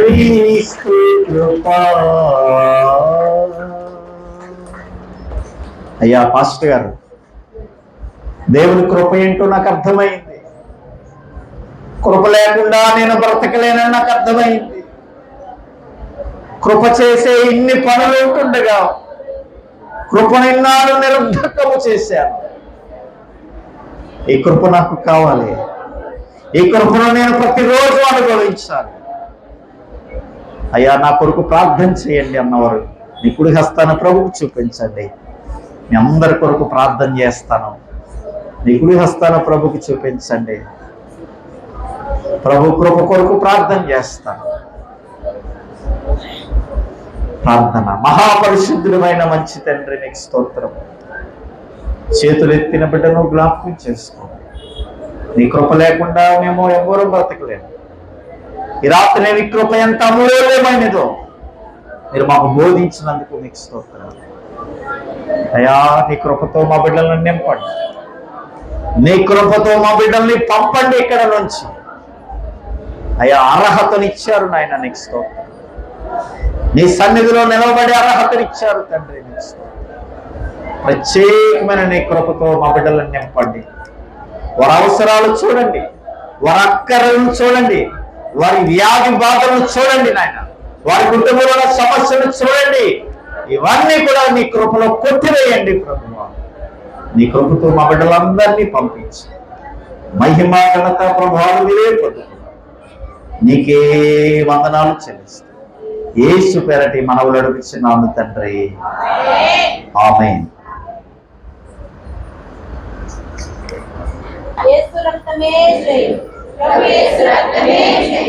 యేసు కృపా అయ్యా పాస్టర్ గారు, దేవుని కృప ఏంటో నాకు అర్థమైంది. కృప లేకుండా నేను బ్రతకలేనని నాకు అర్థమైంది. కృప చేసే ఇన్ని పనులు ఉంటుండగా కృపనిన్నాడు నిరర్ధకము చేశాను. ఈ కృప నాకు కావాలి. ఈ కృపను నేను ప్రతిరోజు అనుభవించాలి. అయ్యా, నా కొరకు ప్రార్థన చేయండి అన్నవారు నీ కుడి హస్తాన్ని ప్రభువుకు చూపించండి. మీ అందరి కొరకు ప్రార్థన చేస్తాను. నీ కుడి హస్తాన్ని ప్రభువుకి చూపించండి. ప్రభు కృప కొరకు ప్రార్థన చేస్తాను. ప్రార్థన. మహాపరిశుద్ధుడమైన మంచి తండ్రి, నీకు స్తోత్రం. చేతులు ఎత్తిన బిడ్డను జ్ఞాపకం చేసుకో. నీ కృప లేకుండా మేము ఎవరూ బ్రతకలేము. ఈ రాత్రి నీ కృప ఎంత అమూల్యమైనదో మీరు మాకు బోధించినందుకు నీకు స్తోత్రం. అయ్యా, నీ కృపతో మా బిడ్డలను నింపండి. నీ కృపతో మా బిడ్డల్ని పంపండి ఇక్కడ నుంచి. అయ్యా, అర్హతనిచ్చారు నాయన, నీకు స్తోత్రం. నీ సన్నిధిలో నిలబడి అర్హతనిచ్చారు తండ్రి, నీకు స్తోత్రం. ప్రత్యేకమైన నీ కృపతో మా బిడ్డలను నింపండి. వారి అవసరాలు చూడండి, వారి అక్కరలను చూడండి, వారి వ్యాధి బాధలను చూడండి నాయన, వారి కుటుంబంలో సమస్యలు చూడండి. ఇవన్నీ కూడా నీ కృపలో కొట్టివేయండి ప్రభువా. నీ కృపతో మా బిడ్డలందరినీ పంపించి మహిమ ఘనత ప్రభావాలు మీరే పొందుతున్నారు. నీకే వందనాలు చెల్లిస్తాం. యేసు పేరటి మనవులు అడుగుచున్నాము తండ్రి, ఆమేన్. యేసు రక్తమే జై, యేసు రక్తమే జై.